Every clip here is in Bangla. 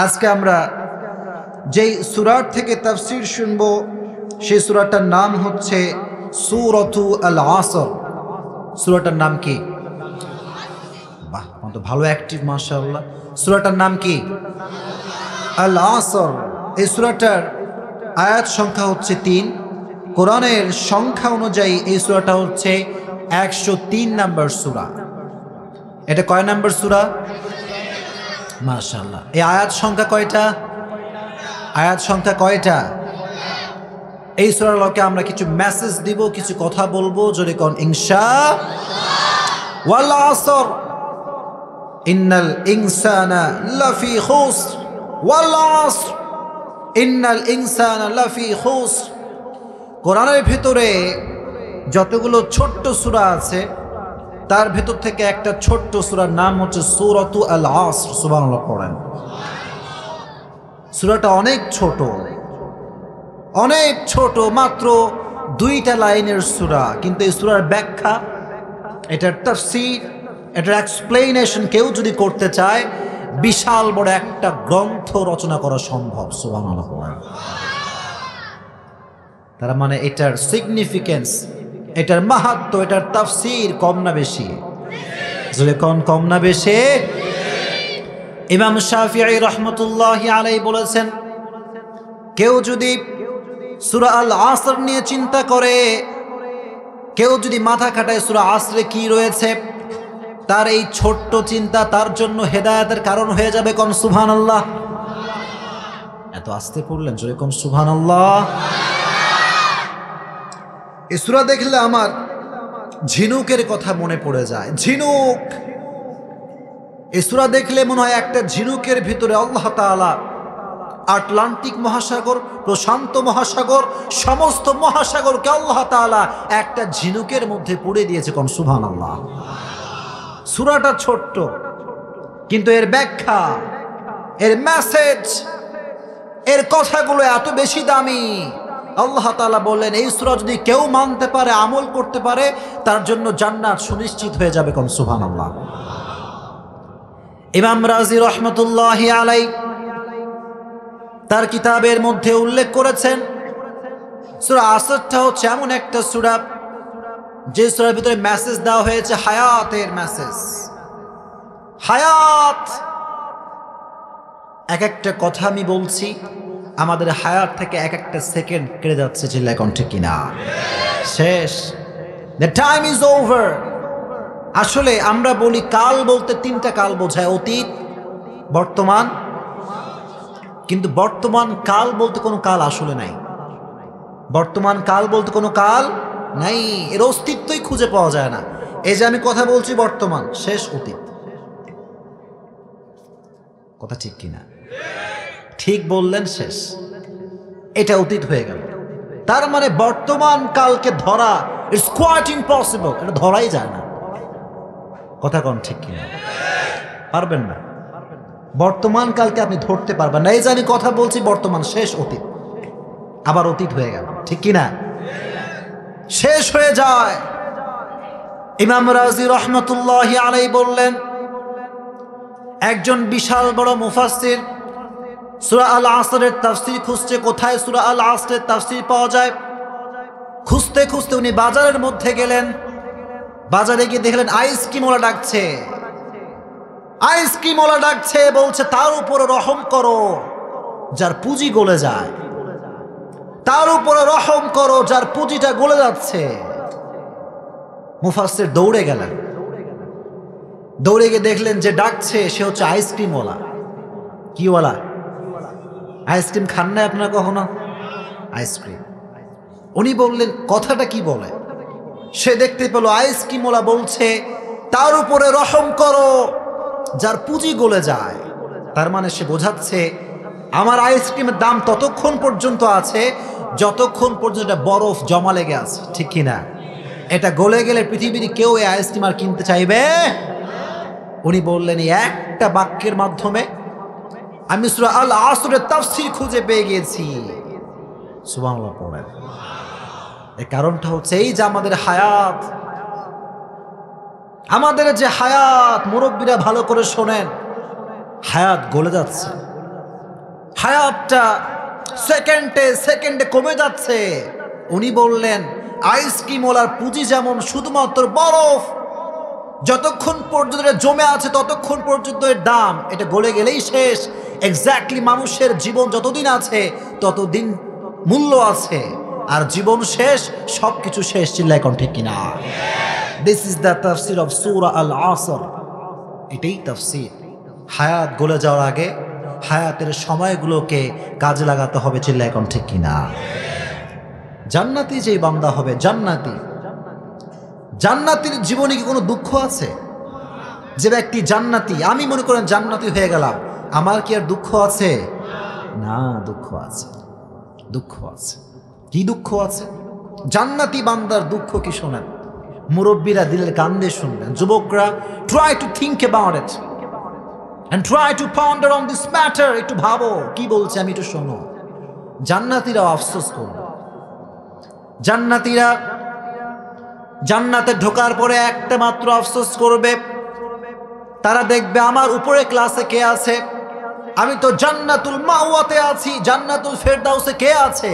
আজকে আমরা যেই সূরার থেকে তাফসীর শুনব সেই সূরাটার নাম হচ্ছে সূরাতু আল আসর। সূরাটার নাম কি? বাহ, তো ভালো অ্যাক্টিভ মাশাআল্লাহ। সূরাটার নাম কি? আল আসর। এই সূরাটার আয়াত সংখ্যা হচ্ছে ৩। কোরআনের সংখ্যা অনুযায়ী এই সূরাটা হচ্ছে ১০৩ নম্বর সূরা। এটা কয় নম্বর সূরা? মাশাআল্লাহ। এই আয়াত সংখ্যা কয়টা? আয়াত সংখ্যা কয়টা? এই সূরার লোকে আমরা কিছু মেসেজ দিব, কিছু কথা বলবো, যদি কোন ইনশাআল্লাহ। ওয়াল আসর ইন্নাল ইনসানা লাফি খুসর ওয়াল আসর ইন্নাল ইনসানা লাফি খুসর। কোরআনের ভিতরে যতগুলো ছোট্ট সূরা আছে তার ভিতর থেকে একটা ছোট্ট সূরার নাম হচ্ছে সূরাতু আল আসর। সুবহানাল্লাহ পড়েন। সূরাটা অনেক ছোট, অনেক ছোট, মাত্র 2টা লাইনের সূরা, কিন্তু এই সূরার ব্যাখ্যা, এটার তাফসীর, এটার এক্সপ্লেনেশন কেউ যদি করতে চায় বিশাল বড় একটা গ্রন্থ রচনা করা সম্ভব। সুবহানাল্লাহ। তার মানে এটার সিগনিফিকেন্স, এটার মাহাত্ম্য, এটার তাফসীর কম না বেশি? যদি কম না বেশি? ইমাম শাফিঈ রাহমাতুল্লাহি আলাইহি বলেছেন, কেউ যদি সূরা আল আসর নিয়ে চিন্তা করে, কেউ যদি মাথা খাটায় সূরা আসরে কি রয়েছে, তার এই ছোট্ট চিন্তা তার জন্য হেদায়েতের কারণ হয়ে যাবে। কোন সুবহানাল্লাহ। এত আস্তে পড়লেন, জোরে কোন সুবহানাল্লাহ। এই সূরা দেখলে আমার ঝিনুকের কথা মনে পড়ে যায়। ঝিনুক, এই সূরা দেখলে মনে হয় একটা ঝিনুকের ভিতরে আল্লাহ তাআলা আটলান্টিক মহাসাগর, প্রশান্ত মহাসাগর, সমস্ত মহাসাগরকে আল্লাহ তাআলা একটা ঝিনুকের মধ্যে পুড়ে দিয়েছে। কোন সুবহানাল্লাহ। সূরাটা ছোট্ট, কিন্তু এর ব্যাখ্যা, এর মেসেজ, এর কথাগুলো এত বেশি দামি। আল্লাহ তাআলা বললেন, এই সূরা যদি কেউ মানতে পারে, আমল করতে পারে, তার জন্য জান্নাত সুনিশ্চিত হয়ে যাবে। কোন সুবহানাল্লাহ। ইমাম রাজি রহমতুল্লাহি আলাইহি তার কিতাবের মধ্যে উল্লেখ করেছেন, সূরা আসরটা হচ্ছে এমন একটা সূরা যে সূরার ভিতরে মেসেজ দেওয়া হয়েছে হায়াতের মেসেজ। হায়াত, এক একটা কথা আমি বলছি, আমাদের হায়াত থেকে এক একটা সেকেন্ড কেটে যাচ্ছে। চিল্লায় কোন ঠিক কিনা? শেষ। The time is over. আসলে আমরা বলি কাল বলতে 3টা কাল বোঝায়, অতীত, বর্তমান, কিন্তু বর্তমান কাল বলতে কোনো কাল আসলে নাই। বর্তমান কাল বলতে কোনো কাল নাই, এর অস্তিত্বই খুঁজে পাওয়া যায় না। এই যে আমি কথা বলছি, বর্তমান শেষ, অতীত। কথা ঠিক কিনা? ঠিক বললেন, শেষ, এটা অতীত হয়ে গেল। তার মানে বর্তমান কালকে ধরা ইটস কোয়াইট ইম্পসিবল, এটা ধরাই যায় না। কথা কোন ঠিক কিনা? পারবেন না। বর্তমান কালকে আপনি ধরতে পারবেন না। এই যে আমি কথা বলছি, বর্তমান শেষ, অতীত, আবার অতীত হয়ে গেল, ঠিক কিনা? শেষ হয়ে যায়। ইমাম রাজি রহমতুল্লাহি আলাইহি বললেন, একজন বিশাল বড় মুফাসসির সূরা আল আসরের তাফসীর খুঁজছে, কোথায় সূরা আল আসরের তাফসীর পাওয়া যায়। খুঁজতে খুঁজতে উনি বাজারের মধ্যে গেলেন। বাজারে গিয়ে দেখলেন আইসক্রিমওয়ালা ডাকছে। আইসক্রিমওয়ালা ডাকছে, বলছে তার উপরে রহম করো যার পুঁজি গলে যায়, তার উপরে রহম করো যার পুঁজিটা গলে যাচ্ছে। মুফাসসির দৌড়ে গেলেন। দৌড়ে গিয়ে দেখলেন যে ডাকছে সে হচ্ছে আইসক্রিমওয়ালা। কিওয়ালা? আইসক্রিম খান না আপনারা কখনো? আইসক্রিম। উনি বললেন কথাটা কি বলে। সে দেখতে পেল আইসক্রিমওয়ালা বলছে তার উপরে রহম করো যার পুঁজি গলে যায়। তার মানে সে বোঝাচ্ছে আমার আইসক্রিমের দাম ততক্ষণ পর্যন্ত আছে যতক্ষণ পর্যন্ত বরফ জমা লেগে আছে, ঠিক কিনা? এটা গলে গেলে পৃথিবীর কেউ এই আইসক্রিম আর কিনতে চাইবে। উনি বললেন এই একটা বাক্যের মাধ্যমে আমি সূরা আল আসরের তাফসীর খুঁজে পেয়ে গেছি। সুবহানাল্লাহ পড়েন। এই কারণটা হচ্ছে এই যে আমাদের হায়াত, আমাদের যে হায়াত, মুরব্বীরা ভালো করে শোনেন, হায়াত গলে যাচ্ছে। হায়াতটা সেকেন্ডে সেকেন্ডে কমে যাচ্ছে। উনি বললেন আইসক্রিমওয়ালার পুঁজি যেমন শুধুমাত্র বরফ, যতক্ষণ পর্যন্ত এটা জমে আছে ততক্ষণ পর্যন্ত এর দাম, এটা গলে গেলেই শেষ। এক্স্যাক্টলি মানুষের জীবন যতদিন আছে ততদিন মূল্য আছে, আর জীবন শেষ, সবকিছু শেষ। চিল্লায় কোন ঠিক কিনা? দিস ইজ দ্য তাফসির অফ সূরা আল আসর। এটাই তাফসির। হায়াত গলে যাওয়ার আগে হায়াতের সময়গুলোকে কাজে লাগাতে হবে। চিল্লায় কোন ঠিক কিনা? জান্নাতি যেই বান্দা হবে, জান্নাতির জীবনে কি কোনো দুঃখ আছে? যে ব্যক্তি জান্নাতি, আমি মনে করেন জান্নাতি হয়ে গেলাম, আমার কি আর দুঃখ আছে? না, দুঃখ আছে, দুঃখ আছে। কি দুঃখ আছে? জান্নাতি বান্দার দুঃখ কি শোনেন? মুরব্বীরা দিলের কান দিয়ে শুনবেন, যুবকরা try to think about it and try to ponder on this matter. একটু ভাবো কি বলছে, আমি একটু শোনো। জান্নাতীরাও আফসোস করবে। জান্নাতীরা জান্নাতে ঢোকার পরে একটা মাত্র আফসোস করবে, তারা দেখবে আমার উপরে ক্লাসে কে আছে? আমি তো জান্নাতুল মাওয়াতে আছি, জান্নাতুল ফেরদাউসে কে আছে?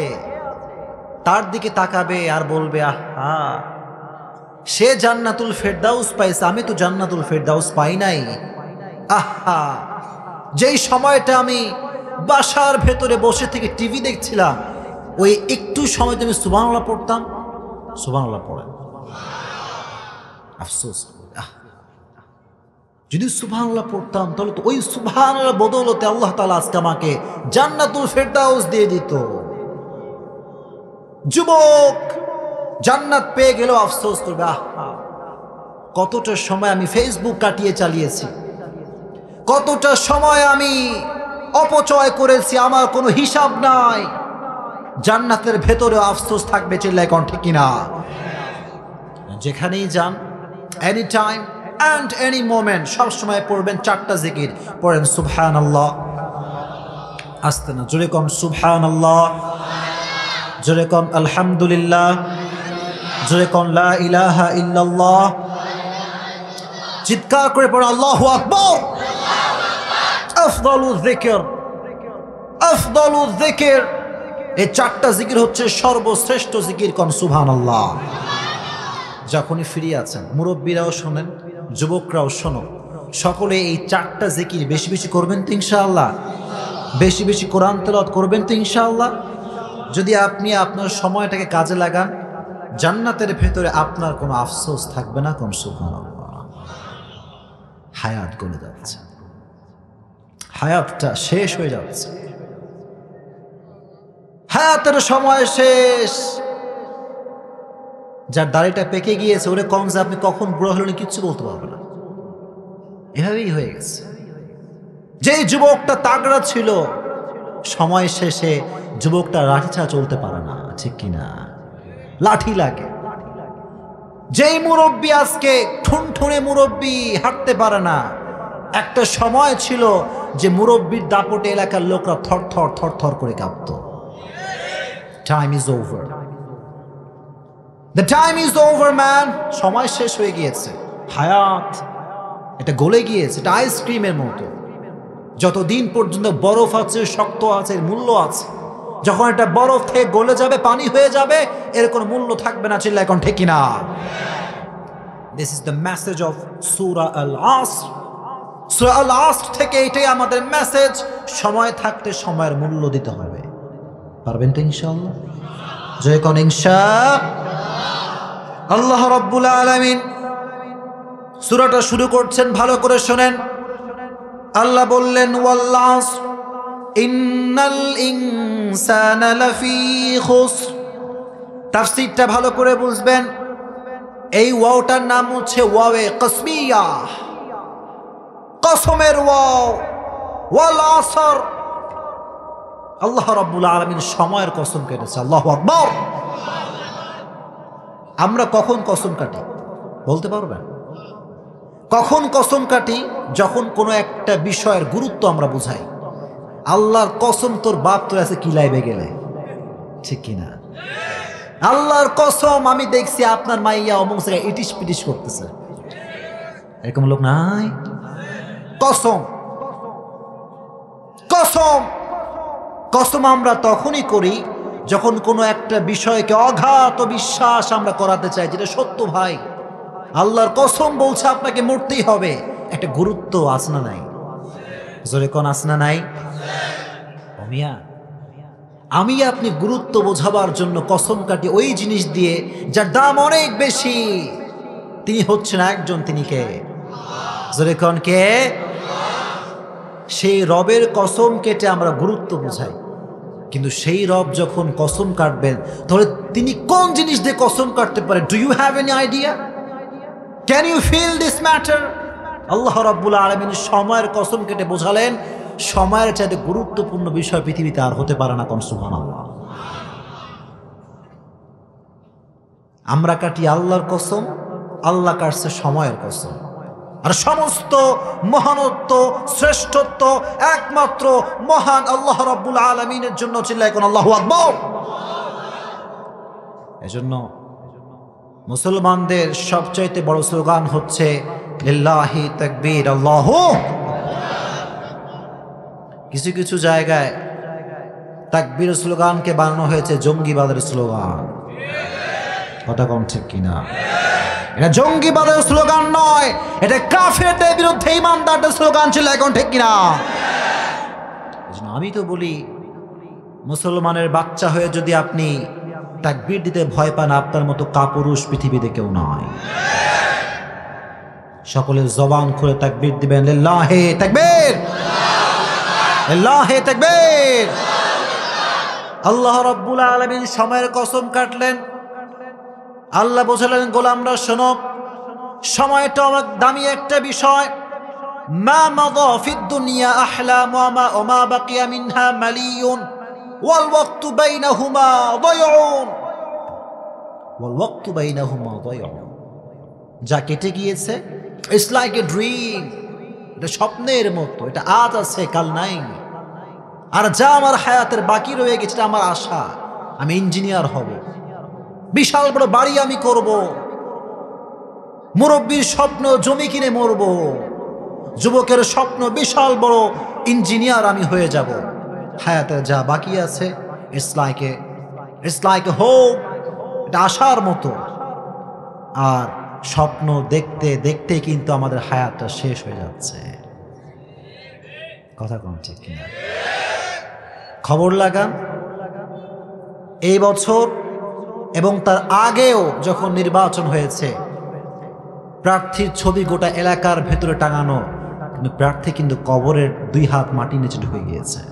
তার দিকে তাকাবে আর বলবে আহা, সে জান্নাতুল ফেরদাউস পাইছে, আমি তো জান্নাতুল ফেরদাউস পাই নাই। আহা, যেই সময়টা আমি বাসার ভেতরে বসে থেকে টিভি দেখছিলাম, ওই একটু সময় আমি সুবহানাল্লাহ পড়তাম। সুবহানাল্লাহ পড়েন, আফসোস। যদি সুবহানাল্লাহ পড়তাম তাহলে তো ওই সুবহানাল্লাহ বদৌলতে আল্লাহ তাআলা আজকে আমাকে জান্নাতুল ফেরদাউস দিয়ে দিত। যুবক জান্নাত পেয়ে গেলেও আফসোস করবে, আহা, কতটা সময় আমি ফেসবুক কাটিয়ে চালিয়েছি, কতটা সময় আমি অপচয় করেছি, আমার কোনো হিসাব নাই। জান্নাতের ভেতরে আফসোস থাকবে। চিল্লায় কোন ঠিক কিনা? যেখানেই যান, any time and any moment, সবসময় পড়বেন চারটা জিকির। পড়েন সুবহানাল্লাহ, আস্তে না, জোরে কম সুবহানাল্লাহ, জোরে কম আলহামদুলিল্লাহ, জোরে কম লা ইলাহা ইল্লাল্লাহ, চিৎকার করে পড়েন আল্লাহু আকবার। আফদালুয যিকর, আফদালুয যিকর, এই চারটা জিকির হচ্ছে সর্বশ্রেষ্ঠ জিকির। কোন সুবহানাল্লাহ। যখনই ফিরে আছেন, মুরব্বীরাও শোনেন, যুবকরাও শোনো, সকলে এই চারটা জিকির বেশি বেশি করবেন তো ইনশাআল্লাহ। বেশি বেশি কোরআন তেলাওয়াত করবেন তো ইনশাআল্লাহ। যদি আপনি আপনার সময়টাকে কাজে লাগান, জান্নাতের ভেতরে আপনার কোনো আফসোস থাকবে না। কোন সুবহানাল্লাহ। হায়াত গলে যাচ্ছে, হায়াতটা শেষ হয়ে যাচ্ছে, হায়াতের সময় শেষ। যার দাড়িটা পেকে গিয়েছে ওরে কম যে আপনি কখন বুড়ো হলেন কিচ্ছু বলতে পারবে না, এভাবেই হয়ে গেছে। যে যুবকটা তাগড়া ছিল, সময় শেষে যুবকটা লাঠি ছাড়া চলতে পারে না, ঠিক কিনা? লাঠি লাগে। যেই মুরব্বী আজকে ঠুনঠুনে মুরব্বী, হাঁটতে পারে না, একটা সময় ছিল যে মুরব্বীর দাপটে এলাকার লোকরা থর থর থর থর করে কাঁপত। Time is over, the time is over man. সময় শেষ হয়ে গিয়েছে। হায়াত এটা গলে গিয়েছে, এটা আইসক্রিমের মতো। যতদিন পর্যন্ত বরফ আছে, শক্ত আছে, এর মূল্য আছে। যখন এটা বরফ থেকে গলে যাবে, পানি হয়ে যাবে, এর কোনো মূল্য থাকবে না। চিল্লায় এখন ঠিক কিনা? This is the message of সূরা আল আসর। সূরা আল আসর থেকে এটাই আমাদের মেসেজ। সময় থাকতে সময়ের মূল্য দিতে হবে। পারবেন তো ইনশাআল্লাহ? জয় কোন ইনশাআল্লাহ। আল্লাহ রাব্বুল আলামিন সূরাটা শুরু করছেন, ভালো করে শোনেন। আল্লাহ বললেন ওয়াল আসর ইন্নাল ইনসানা লাফি খুসর। তাফসীরটা ভালো করে বুঝবেন। এই ওয়াওটার নাম হচ্ছে ওয়াওয়ে কসমিয়া, কসমের ওয়াও। ওয়াল আসর, আল্লাহ রাব্বুল আলামিন সময়ের কসম কেটেছে। আল্লাহু আকবার। আমরা কখন কসম কাটি বলতে পারবেন? কখন কসম কাটি? যখন কোনো একটা বিষয়ের গুরুত্ব আমরা বুঝাই। আল্লাহর কসম, তোর বাপ তোর আছে কি লাইবে গেলে, ঠিক কিনা? আল্লাহর কসম, আমি দেখছি আপনার মাইয়া অমুক জায়গায় ইটিস পিটিস করতেছে, এরকম লোক নাই? কসম, কসম। কসম আমরা তখনই করি যখন কোনো একটা বিষয়কে অঘাত বিশ্বাস আমরা করাতে চাই, যেটা সত্য ভাই। আল্লাহর কসম বলছে আপনাকে মরতেই হবে, একটা গুরুত্ব আছে না নাই? জোরে কোন আছে না নাই? মিয়া, আমি আপনি গুরুত্ব বোঝাবার জন্য কসম কাটি ওই জিনিস দিয়ে যার দাম অনেক বেশি। তিনি হচ্ছেন একজন, তিনি কে? জোরে কোন কে? সেই রবের কসম কেটে আমরা গুরুত্ব বোঝাই, কিন্তু সেই রব যখন কসম কাটবেন তাহলে তিনি কোন জিনিস দিয়ে কসম কাটতে পারেন? Do you have any idea? Can you feel this matter? আল্লাহ রাব্বুল আলামিন সময়ের কসম কেটে বোঝালেন সময়ের চাইতে গুরুত্বপূর্ণ বিষয় পৃথিবীতে আর হতে পারে না। কোন সুবহানাল্লাহ। আমরা কাটি আল্লাহর কসম, আল্লাহ কাটছে সময়ের কসম। আর সমস্ত মহানত্ব শ্রেষ্ঠত্ব একমাত্র মহান আল্লাহ রাব্বুল আলামিনের জন্য। চিল্লায় কোন আল্লাহু আকবার। এজন্য মুসলমানদের সবচাইতে বড় স্লোগান হচ্ছে লিল্লাহি তাকবীর, আল্লাহু। কিছু কিছু জায়গায় তাকবীর স্লোগানকে বানানো হয়েছে জঙ্গিবাদের স্লোগান। কথা কম ঠিক কিনা? এটা জঙ্গিবাদের স্লোগান নয়, এটা কাফেরদের বিরুদ্ধে ইমানদারদের স্লোগান ছিল। এখন ঠিক কিনা? আমি তো বলি মুসলমানের বাচ্চা হয়ে যদি আপনি তাকবীর দিতে ভয় পান, আপনার মতো কাপুরুষ পৃথিবীতে কেউ নয়। সকলের জবান খুলে তাকবীর দিবেন, লিল্লাহি তাকবীর, লিল্লাহি তাকবীর। আল্লাহ রাব্বুল আলামিন সময়ের কসম কাটলেন। আল্লাহ বোঝালেন গোলামরা শোনো, সময়টা অনেক দামি একটা বিষয়। মা মাদা ফিদ দুনিয়া আহলাম ওয়া মা বাকিয়া মিনহা মালিয়ুন ওয়াল ওয়াক্তু বাইনাহুমা দায়উন, ওয়াল ওয়াক্তু বাইনাহুমা দায়উন। যা কেটে গিয়েছে ইটস লাইক এ ড্রিম, এটা স্বপ্নের মতো, এটা আজ আছে কাল নাই। আর যা আমার হায়াতের বাকি রয়ে গেছে, এটা আমার আশা, আমি ইঞ্জিনিয়ার হব, বিশাল বড় বাড়ি আমি করব, মুরব্বীর স্বপ্ন জমি কিনে মরব, যুবকের স্বপ্ন বিশাল বড় ইঞ্জিনিয়ার আমি হয়ে যাব। হায়াতের যা বাকি আছে ইটস লাইক এ হোপ, এটা আশার মতো। আর স্বপ্ন দেখতে দেখতে কিন্তু আমাদের হায়াতটা শেষ হয়ে যাচ্ছে। কথা কোন ঠিক কিনা? খবর লাগান, এই বছর এবং তার আগেও যখন নির্বাচন হয়েছে, প্রার্থীর ছবি গোটা এলাকার ভেতরে টাঙানো, কিন্তু প্রার্থী কিন্তু কবরের 2 হাত মাটির নিচে ঢুকে গিয়েছে।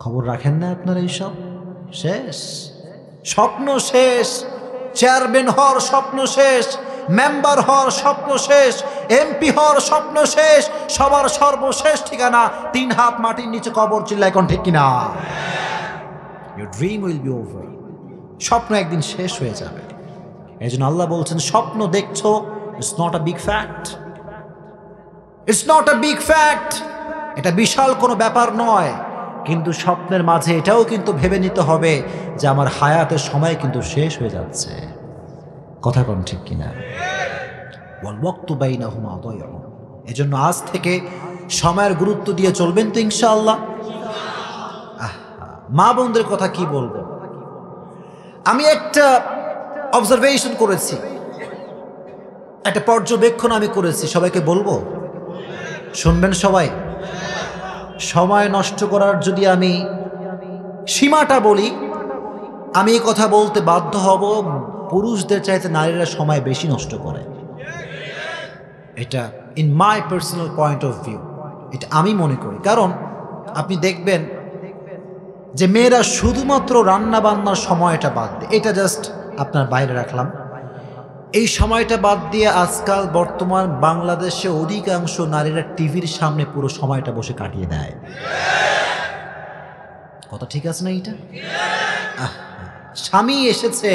খবর রাখেন না আপনারা? এইসব শেষ, স্বপ্ন শেষ, চেয়ারম্যান হওয়ার স্বপ্ন শেষ, মেম্বার হওয়ার স্বপ্ন শেষ, এমপি হওয়ার স্বপ্ন শেষ, সবার সর্বশেষ ঠিকানা 3 হাত মাটির নিচে কবর। চিল্লায় কোন ঠিক কিনা? Your dream will be over. স্বপ্ন একদিন শেষ হয়ে যাবে। এই জন্য আল্লাহ বলছেন স্বপ্ন দেখছো, it's not a big fact, it's not a big fact, এটা বিশাল কোনো ব্যাপার নয়। কিন্তু স্বপ্নের মাঝে এটাও কিন্তু ভেবে নিতে হবে যে আমার হায়াতের সময় কিন্তু শেষ হয়ে যাচ্ছে। কথা কোন ঠিক কিনা? ওয়াল ওয়াক্তু বাইনাহুমা দায়উন। এজন্য আজ থেকে সময়ের গুরুত্ব দিয়ে চলবেন তো ইনশাআল্লাহ। মা বোনদের কথা কি বলবো? আমি একটা অবজারভেশন করেছি, একটা পর্যবেক্ষণ আমি করেছি, সবাইকে বলবো, শুনবেন সবাই? সময় নষ্ট করার যদি আমি সীমাটা বলি, আমি এই কথা বলতে বাধ্য হব, পুরুষদের চাইতে নারীরা সময় বেশি নষ্ট করে। এটা in my personal point of view, এটা আমি মনে করি। কারণ আপনি দেখবেন যে মেয়েরা শুধুমাত্র রান্না বান্নার সময়টা বাদ দিয়ে, এটা জাস্ট আপনার বাইরে রাখলাম, এই সময়টা বাদ দিয়ে আজকাল বর্তমান বাংলাদেশে অধিকাংশ নারীরা টিভির সামনে পুরো সময়টা বসে কাটিয়ে দেয়। কথা ঠিক আছে না? এটা স্বামী এসেছে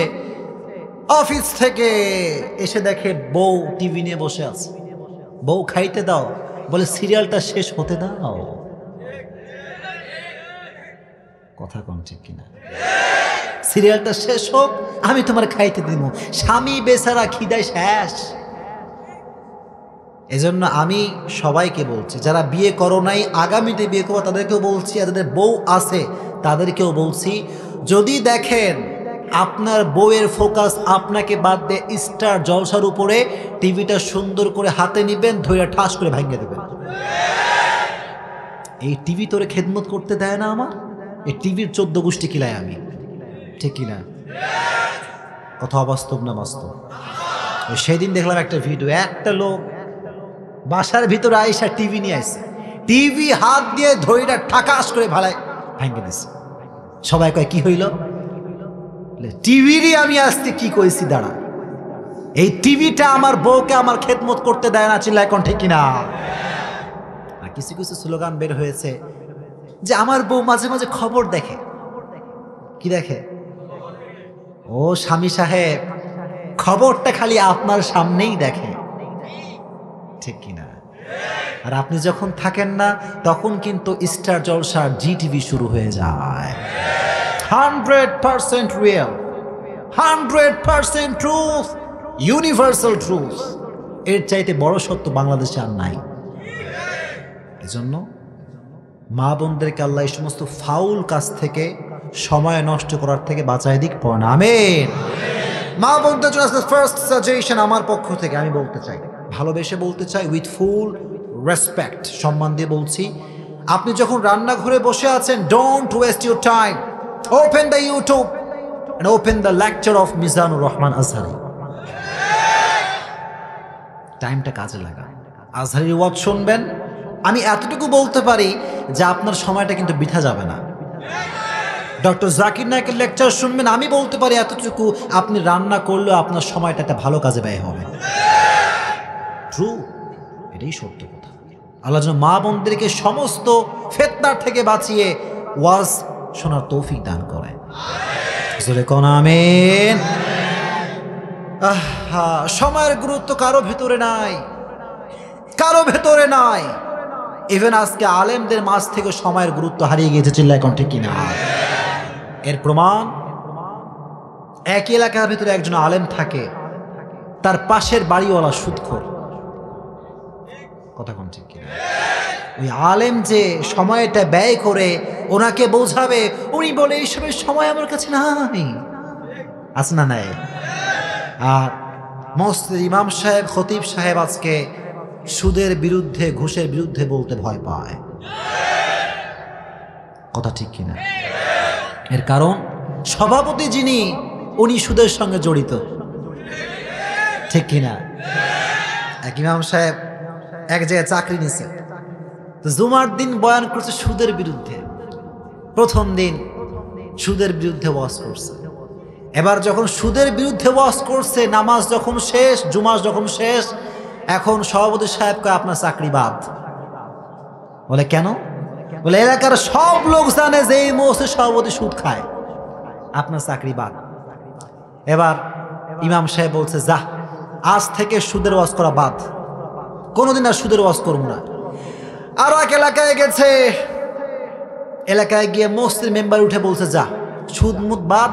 অফিস থেকে, এসে দেখে বউ টিভি নিয়ে বসে আছে, বউ খাইতে দাও, বলে সিরিয়ালটা শেষ হতে দাও। কথা কোন ঠিক কিনা? সিরিয়ালটা শেষ হোক, আমি তোমার খাইতে দিব। স্বামী বেচারা খিদায় শেষ। এজন্য আমি সবাইকে বলছি, যারা বিয়ে করো নাই আগামীতে বিয়ে করো তাদেরকেও বলছি, আর যাদের বউ আছে তাদেরকেও বলছি, যদি দেখেন আপনার বউয়ের ফোকাস আপনাকে বাদ দিয়ে স্টার জলসার উপরে, টিভিটা সুন্দর করে হাতে নিবেন, ধরে ঠাস করে ভাঙিয়ে দেবেন। এই টিভি তোরে খেদমত করতে দেয় না আমার, এই টিভির 14 গোষ্ঠী কিলাই আমি, ঠিক কিনা? কথা অবাস্তব না বাস্তব? সেদিন দেখলাম একটা ভিডিও, একটা লোক বাসার ভিতরে আইসা টিভি নিয়ে আসছে, টিভি হাত দিয়ে ধইরা ঠাকাস করে ভাঙে দিছে। সবাই কয় কি হইল? টিভিরই আমি আসতে কি কইছি, দাঁড়া, এই টিভিটা আমার বউকে আমার খেদমত করতে দেয় না, চিল্লায় কোন ঠিক কিনা? আর কিছু কিছু স্লোগান বের হয়েছে যে আমার বউ মাঝে মাঝে খবর দেখে। কি দেখে? ও স্বামী সাহেব, খবরটা খালি আপনার সামনেই দেখে, ঠিক কিনা? আর আপনি যখন থাকেন না তখন কিন্তু স্টার জলসার জি টিভি শুরু হয়ে যায়। 100% রিয়েল, 100% ট্রুথ, ইউনিভার্সাল ট্রুথ। এর চাইতে বড় সত্য বাংলাদেশে আর নাই। এজন্য মা বোনদেরকে আল্লাহ এই সমস্ত ফাউল কাজ থেকে, সময় নষ্ট করার থেকে বাঁচায় দিক, পড়ে না। আমিন। মা বোনদের জন্য ফার্স্ট সাজেশন আমার পক্ষ থেকে আমি বলতে চাই, ভালোবেসে বলতে চাই, উইথ ফুল রেসপেক্ট, সম্মান দিয়ে বলছি, আপনি যখন রান্নাঘরে বসে আছেন, don't waste your time, open the YouTube and open the lecture of Mizanur Rahman Azhari. টাইমটা কাজে লাগা, আজহারির ওয়াজ শুনবেন। আমি এতটুকু বলতে পারি যে আপনার সময়টা কিন্তু বৃথা যাবে না। ডক্টর জাকির নায়কের লেকচার শুনবেন, আমি বলতে পারি এতটুকু, আপনি রান্না করলেও আপনার সময়টা একটা ভালো কাজে ব্যয় হবে। ট্রু, এটাই সত্য কথা। আল্লাহ যেন মা বোনদেরকে সমস্ত ফিতনার থেকে বাঁচিয়ে ওয়াজ শোনার তৌফিক দান করে। আমিন। সময়ের গুরুত্ব কারো ভেতরে নাই, কারো ভেতরে নাই। ইভেন আজকে আলেমদের মাঝ থেকে সময়ের গুরুত্ব হারিয়ে গিয়েছে, চিল্লায় এখন ঠিক কিনা? এর প্রমাণ, একই এলাকার ভেতরে একজন আলেম থাকে, তার পাশের বাড়িওয়ালা সুদখোর। কথা কোন ঠিক কিনা? ওই আলেম যে সময়টা ব্যয় করে ওনাকে বোঝাবে, উনি বলে এইসবের সময় আমার কাছে নাই। আছে না নাই? আর মসজিদের ইমাম সাহেব, খতিব সাহেব আজকে সুদের বিরুদ্ধে, ঘুষের বিরুদ্ধে বলতে ভয় পায়। কথা ঠিক কিনা? এর কারণ সভাপতি যিনি, উনি সুদের সঙ্গে জড়িত, ঠিক কিনা? এক ইমাম সাহেব এক জায়গায় চাকরি নিছে, তো জুমার দিন বয়ান করছে সুদের বিরুদ্ধে। প্রথম দিন সুদের বিরুদ্ধে ওয়াজ করছে। এবার যখন সুদের বিরুদ্ধে ওয়াজ করছে, নামাজ যখন শেষ, জুমা যখন শেষ, এখন সভাপতি সাহেব কয় আপনার চাকরি বাদ। বলে কেন? বলে এলাকার সব লোক জানে যে এই মসজিদের সভাপতি সুদ খায়, আপনার চাকরি বাদ। এবার ইমাম সাহেব বলছে, যা, আজ থেকে সুদের ওয়াজ করা বাদ, কোনোদিন আর সুদের ওয়াজ করবো না। আর এক এলাকায় গেছে, এলাকায় গিয়ে মসজিদের মেম্বার উঠে বলছে, যা, সুদ মুদ বাদ,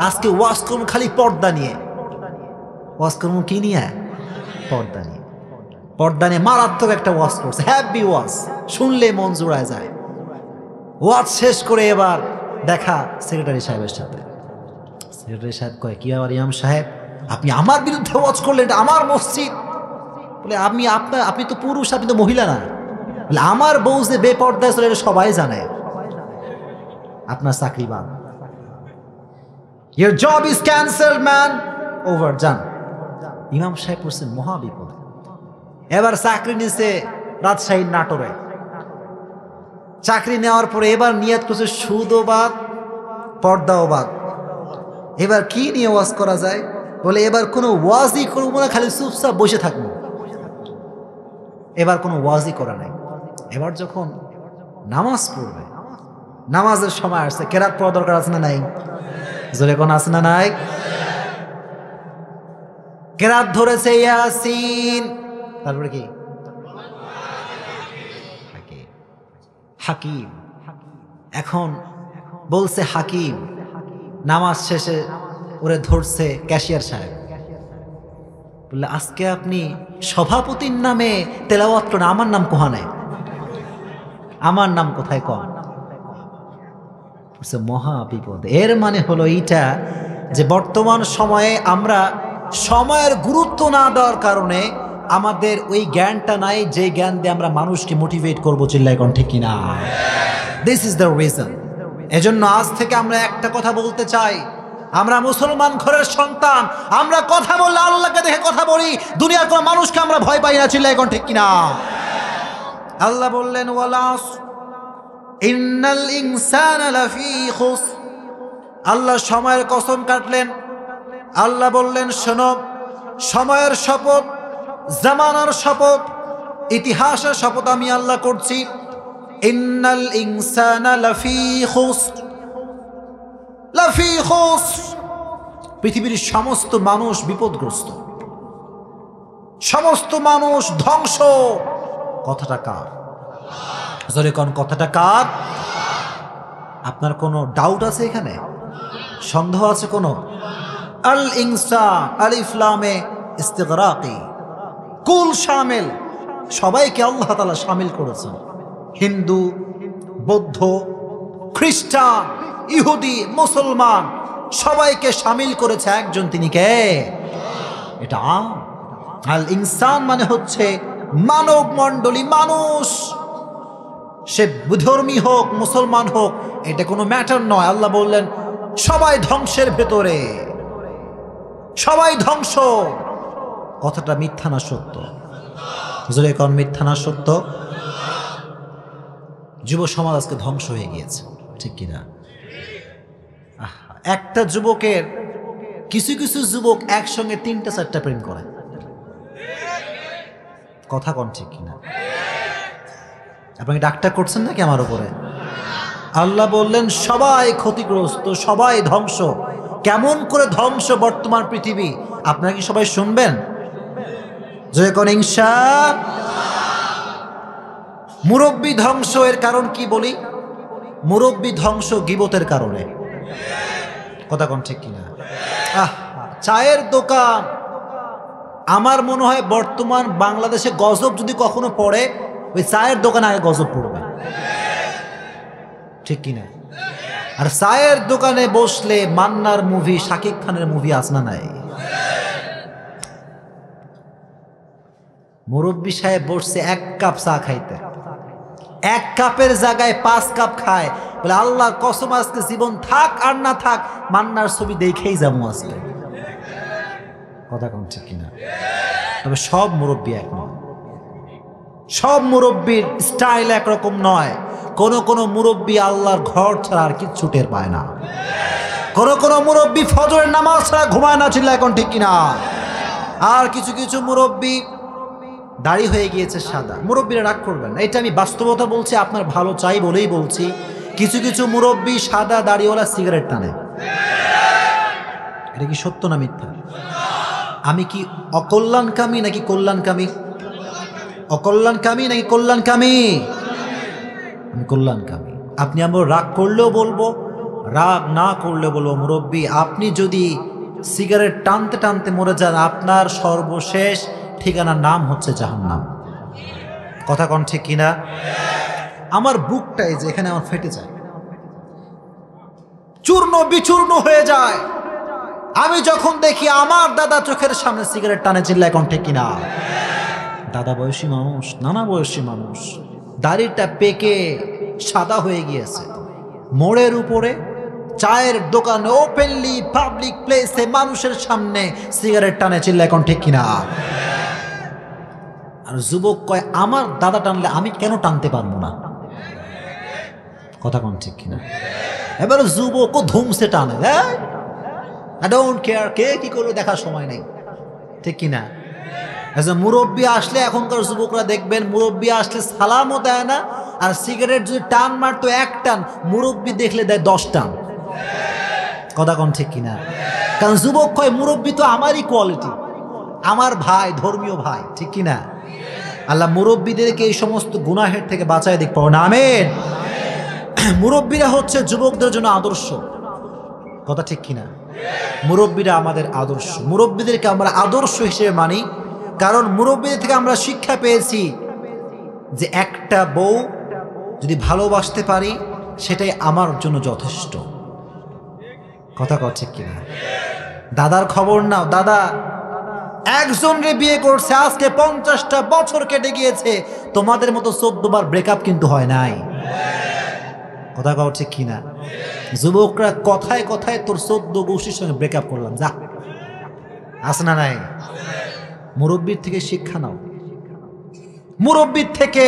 আজকে ওয়াজ করবো খালি পর্দা নিয়ে। ওয়াজ করবো কি নিয়ে? পর্দা নিয়ে। পর্দা নিয়ে মারাত্মক একটা ওয়াজ করছে, হ্যাপি ওয়াজ, শুনলে মন জোড়ায় যায়। ওয়াজ শেষ করে এবার দেখা সেক্রেটারি সাহেবের সাথে। সেক্রেটারি সাহেব কয়, কি আবার ইমাম সাহেব, আপনি আমার বিরুদ্ধে ওয়াজ করলেন, এটা আমার মসজিদ। বলে আপনি তো পুরুষ, আপনি তো মহিলা না। বলে আমার বউ যে বেপর্দায় চলে, এটা সবাই জানে, আপনার চাকরি বাদ। Your job is cancelled, man. Over, যান। ইমাম সাহেব পড়ছেন মহা বিপদে। এবার চাকরি নিছে রাজশাহীর নাটোরে। চাকরি নেওয়ার পরে এবার নিয়ত করছে সুদও বাদ, পর্দাও বাদ। এবার কি নিয়ে ওয়াজ করা যায়? বলে এবার কোনো ওয়াজই করবো না, খালি চুপচাপ বসে থাকবো। এবার কোনো ওয়াজই করা নাই। এবার যখন নামাজ পড়বে, নামাজের সময় আসছে, কেরাত পড়া দরকার আছে না নাই? জোরে কোন আছে না নাই? কেরাত ধরেছে ইয়াসিন, তারপরে কি? হাকিম। এখন বলছে হাকিম, নামাজ শেষে ওরে ধরছে ক্যাশিয়ার সাহেব, বললে আজকে আপনি সভাপতির নামে তেলাওয়াত করেন, আমার নাম কোহানে, আমার নাম কোথায় কম? মহা বিপদ। এর মানে হলো এইটা যে বর্তমান সময়ে আমরা সময়ের গুরুত্ব না দেওয়ার কারণে আমাদের ওই জ্ঞানটা নাই যে জ্ঞান দিয়ে আমরা মানুষকে মোটিভেট করবো। চিল্লাই কোন ঠিক কিনা? This is the reason. এজন্য আজ থেকে আমরা একটা কথা বলতে চাই, আমরা মুসলমান ঘরের সন্তান, আমরা কথা বললে আল্লাহকে দেখে কথা বলি, দুনিয়ার কোন মানুষকে আমরা ভয় পাই না। চিল্লাই কোন ঠিক কিনা? আল্লাহ বললেন ওয়ালাস ইন্নাল ইনসানা লাফি খুস। আল্লাহ সময়ের কসম কাটলেন। আল্লাহ বললেন শোনো, সময়ের শপথ, জামানার শপথ, ইতিহাসের শপথ আমি আল্লাহ করছি। ইন্নাল ইনসানা লাফি খুস, লাফি খুস। পৃথিবীর সমস্ত মানুষ বিপদগ্রস্ত, সমস্ত মানুষ ধ্বংস। কথাটা কার? জোরে কোন কথাটা কার? আপনার কোনো ডাউট আছে এখানে? সন্দেহ আছে কোনো? আল ইনসান আলিফ লামে ইস্তিগরাকি, কুল শামিল, সবাইকে আল্লাহ তাআলা শামিল করেছেন। হিন্দু, বৌদ্ধ, খ্রিস্টান, ইহুদি, মুসলমান সবাইকে শামিল করেছে একজন, তিনি কে? এটা আল ইনসান মানে হচ্ছে মানব মণ্ডলী, মানুষ। সে ধর্মী হোক, মুসলমান হোক, এটা কোনো ম্যাটার নয়। আল্লাহ বললেন সবাই ধ্বংসের ভেতরে, সবাই ধ্বংস। কথাটা মিথ্যা না সত্য? যদি কোন মিথ্যা না সত্য? যুব সমাজ আজকে ধ্বংস হয়ে গিয়েছে, ঠিক কিনা? একটা যুবকের, কিছু কিছু যুবক একসঙ্গে 3-4টা প্রেম করে। কথা কোন ঠিক কিনা? আপনি ডাক্তার করছেন নাকি আমার উপরে? আল্লাহ বললেন সবাই ক্ষতিগ্রস্ত, সবাই ধ্বংস। কেমন করে ধ্বংস বর্তমান পৃথিবী, আপনারা কি সবাই শুনবেন? যে কোন ইনশাআল্লাহ। মুরব্বি ধ্বংস, এর কারণ কি বলি? মুরব্বি ধ্বংস গীবতের কারণে। কথা কোন ঠিক কিনা? চায়ের দোকান, আমার মনে হয় বর্তমান বাংলাদেশে গজব যদি কখনো পড়ে, ওই চায়ের দোকানে আগে গজব পড়বে, ঠিক কিনা? আর চায়ের দোকানে বসলে মান্নার মুভি, শাকিব খানের মুভি আসনা নাই। মুরব্বী সাহেব বসছে 1 কাপ চা খাইতে, 1 কাপের জায়গায় 5 কাপ খায়। বলে আল্লাহর কসম আজকে জীবন থাক আর না থাক মান্নার ছবি দেখেই যাবো আজকে। কথা কোন ঠিক কিনা? তবে সব মুরব্বী এক নয়, সব মুরব্বীর স্টাইল একরকম নয়। কোন কোন মুরব্বী আল্লাহর ঘর ছাড়া আর কিচ্ছু টের পায় না। কোন কোন মুরব্বী ফজরের নামাজ ছাড়া ঘুমায় না। চিল্লা এখন ঠিক কিনা? আর কিছু কিছু মুরব্বী দাড়ি হয়ে গিয়েছে সাদা। মুরব্বীরা রাগ করবেন না, এটা আমি বাস্তবতা বলছি, আপনার ভালো চাই বলেই বলছি। কিছু কিছু মুরব্বী সাদা দাড়িওয়ালা সিগারেট টানে। এটা কি সত্য না মিথ্যা? আমি কি অকল্যাণকামী নাকি কল্যাণকামী? অকল্যাণকামী নাকি কল্যাণকামী? আমি কল্যাণকামী। আপনি আমার রাগ করলেও বলবো, রাগ না করলেও বলবো, মুরব্বী আপনি যদি সিগারেট টানতে টানতে মরে যান, আপনার সর্বশেষ ঠিকানার নাম হচ্ছে জাহান্নাম। কথা কোন ঠিক কিনা? আমার বুকটাই যে এখানে আমার ফেটে যায়, চূর্ণ বিচূর্ণ হয়ে যায় আমি যখন দেখি আমার দাদা চোখের সামনে সিগারেট টানে। চিল্লা এখন ঠিক কিনা? দাদা বয়সী মানুষ, নানা বয়সী মানুষ, দাড়িটা পেকে সাদা হয়ে গিয়েছে, মোড়ের উপরে চায়ের দোকানে ওপেনলি পাবলিক প্লেসে মানুষের সামনে সিগারেট টানে। চিল্লা এখন ঠিক কিনা? আর যুবক কয় আমার দাদা টানলে আমি কেন টানতে পারবো না? কথা কোন ঠিক কিনা? এবারে যুবকও ধুমসে টানে, আই ডোন্ট কেয়ার কে কি করলো দেখার সময় নেই, ঠিক কিনা? মুরব্বী আসলে এখনকার যুবকরা দেখবেন, মুরব্বী আসলে সালামও দেয় না, আর সিগারেট যদি টান মারতো 1 টান, মুরব্বী দেখলে দেয় 10 টান। কথা কোন ঠিক কিনা? কারণ যুবক কয় মুরব্বী তো আমারই কোয়ালিটি, আমার ভাই, ধর্মীয় ভাই, ঠিক কিনা? আল্লাহ মুরব্বীদেরকে এই সমস্ত গুনাহের থেকে বাঁচায় দিক পাও না, আমিন। মুরব্বীরা হচ্ছে যুবকদের জন্য আদর্শ। কথা ঠিক কিনা? মুরব্বীরা আমাদের আদর্শ, মুরব্বীদেরকে আমরা আদর্শ হিসেবে মানি, কারণ মুরব্বীদের থেকে আমরা শিক্ষা পেয়েছি যে একটা বউ যদি ভালোবাসতে পারি সেটাই আমার জন্য যথেষ্ট। কথা ঠিক কিনা? দাদার খবর নাও, দাদা একজন রে বিয়ে করছে, আজকে 50টা বছর কেটে গিয়েছে, তোমাদের মতো 14 বার ব্রেকআপ কিন্তু হয় নাই। কথা ঠিক কিনা? যুবকরা কথায় কথায় তোর 14 গোষ্ঠীর সঙ্গে ব্রেকআপ করলাম, যা আছে না নাই? মুরব্বীর থেকে শিক্ষা নাও, মুরব্বীর থেকে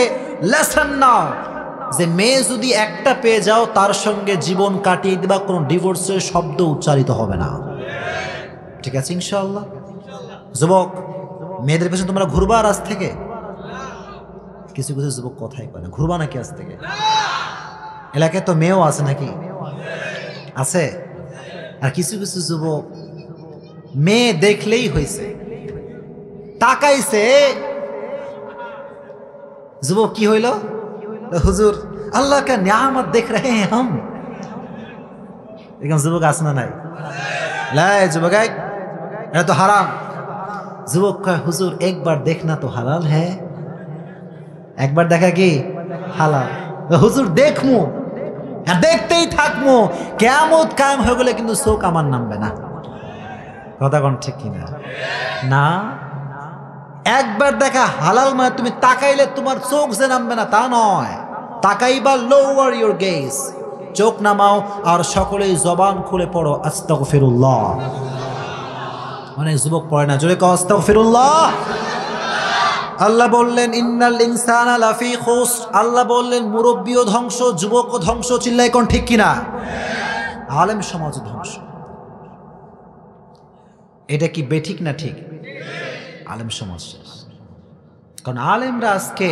লেসন নাও যে মেয়ে যদি একটা পেয়ে যাও তার সঙ্গে জীবন কাটিয়ে দিবা, কোনো ডিভোর্সের শব্দ উচ্চারিত হবে না। ঠিক আছে ইনশাআল্লাহ? যুবক মেয়েদের পেছনে তোমরা ঘুরবা আজ থেকে? কিছু কিছু যুবক কথাই কয় না, ঘুরবা নাকি আজ থেকে? এলাকায় তো মেয়েও আছে নাকি? আছে। আর কিছু কিছু যুবক মেয়ে দেখলেই হয়েছে, তাকাইছে, যুবক কি হইল, হুজুর আল্লাহ কা নিয়ামত দেখ রহে হ্যাঁ হাম। এরকম যুবক আছে না নাই? লাই যুবক এটা তো হারাম। যুবক কয় হুজুর একবার দেখনা তো হালাল হ্যাঁ, একবার দেখা কি হালাল। হুজুর দেখমু, দেখতেই থাকমু, কিয়ামত কায়েম হয়ে গেলে কিন্তু চোখ আমার নামবে না। কথা কোন ঠিক কিনা? না, একবার দেখা হালাল মানে তুমি তাকাইলে তোমার চোখ যে নামবে না তা নয়। তাকাইবা, লোয়ার ইউর গেজ, চোখ নামাও আর সকলেই জবান খুলে পড়ো আস্তাগফিরুল্লাহ। মানে যুবক পড়ে না, জোরে কও আস্তাগফিরুল্লাহ। আল্লাহ বললেন ইন্নাল ইনসানা লাফি খুসর, আল্লাহ বললেন মুরব্বিও ধ্বংস, যুবকও ধ্বংস। চিল্লাই কোন ঠিক কিনা? আলেম সমাজ ধ্বংস। এটা কি বেঠিক না ঠিক? আলেম সমাজ শেষ। কারণ আলেমরা আজকে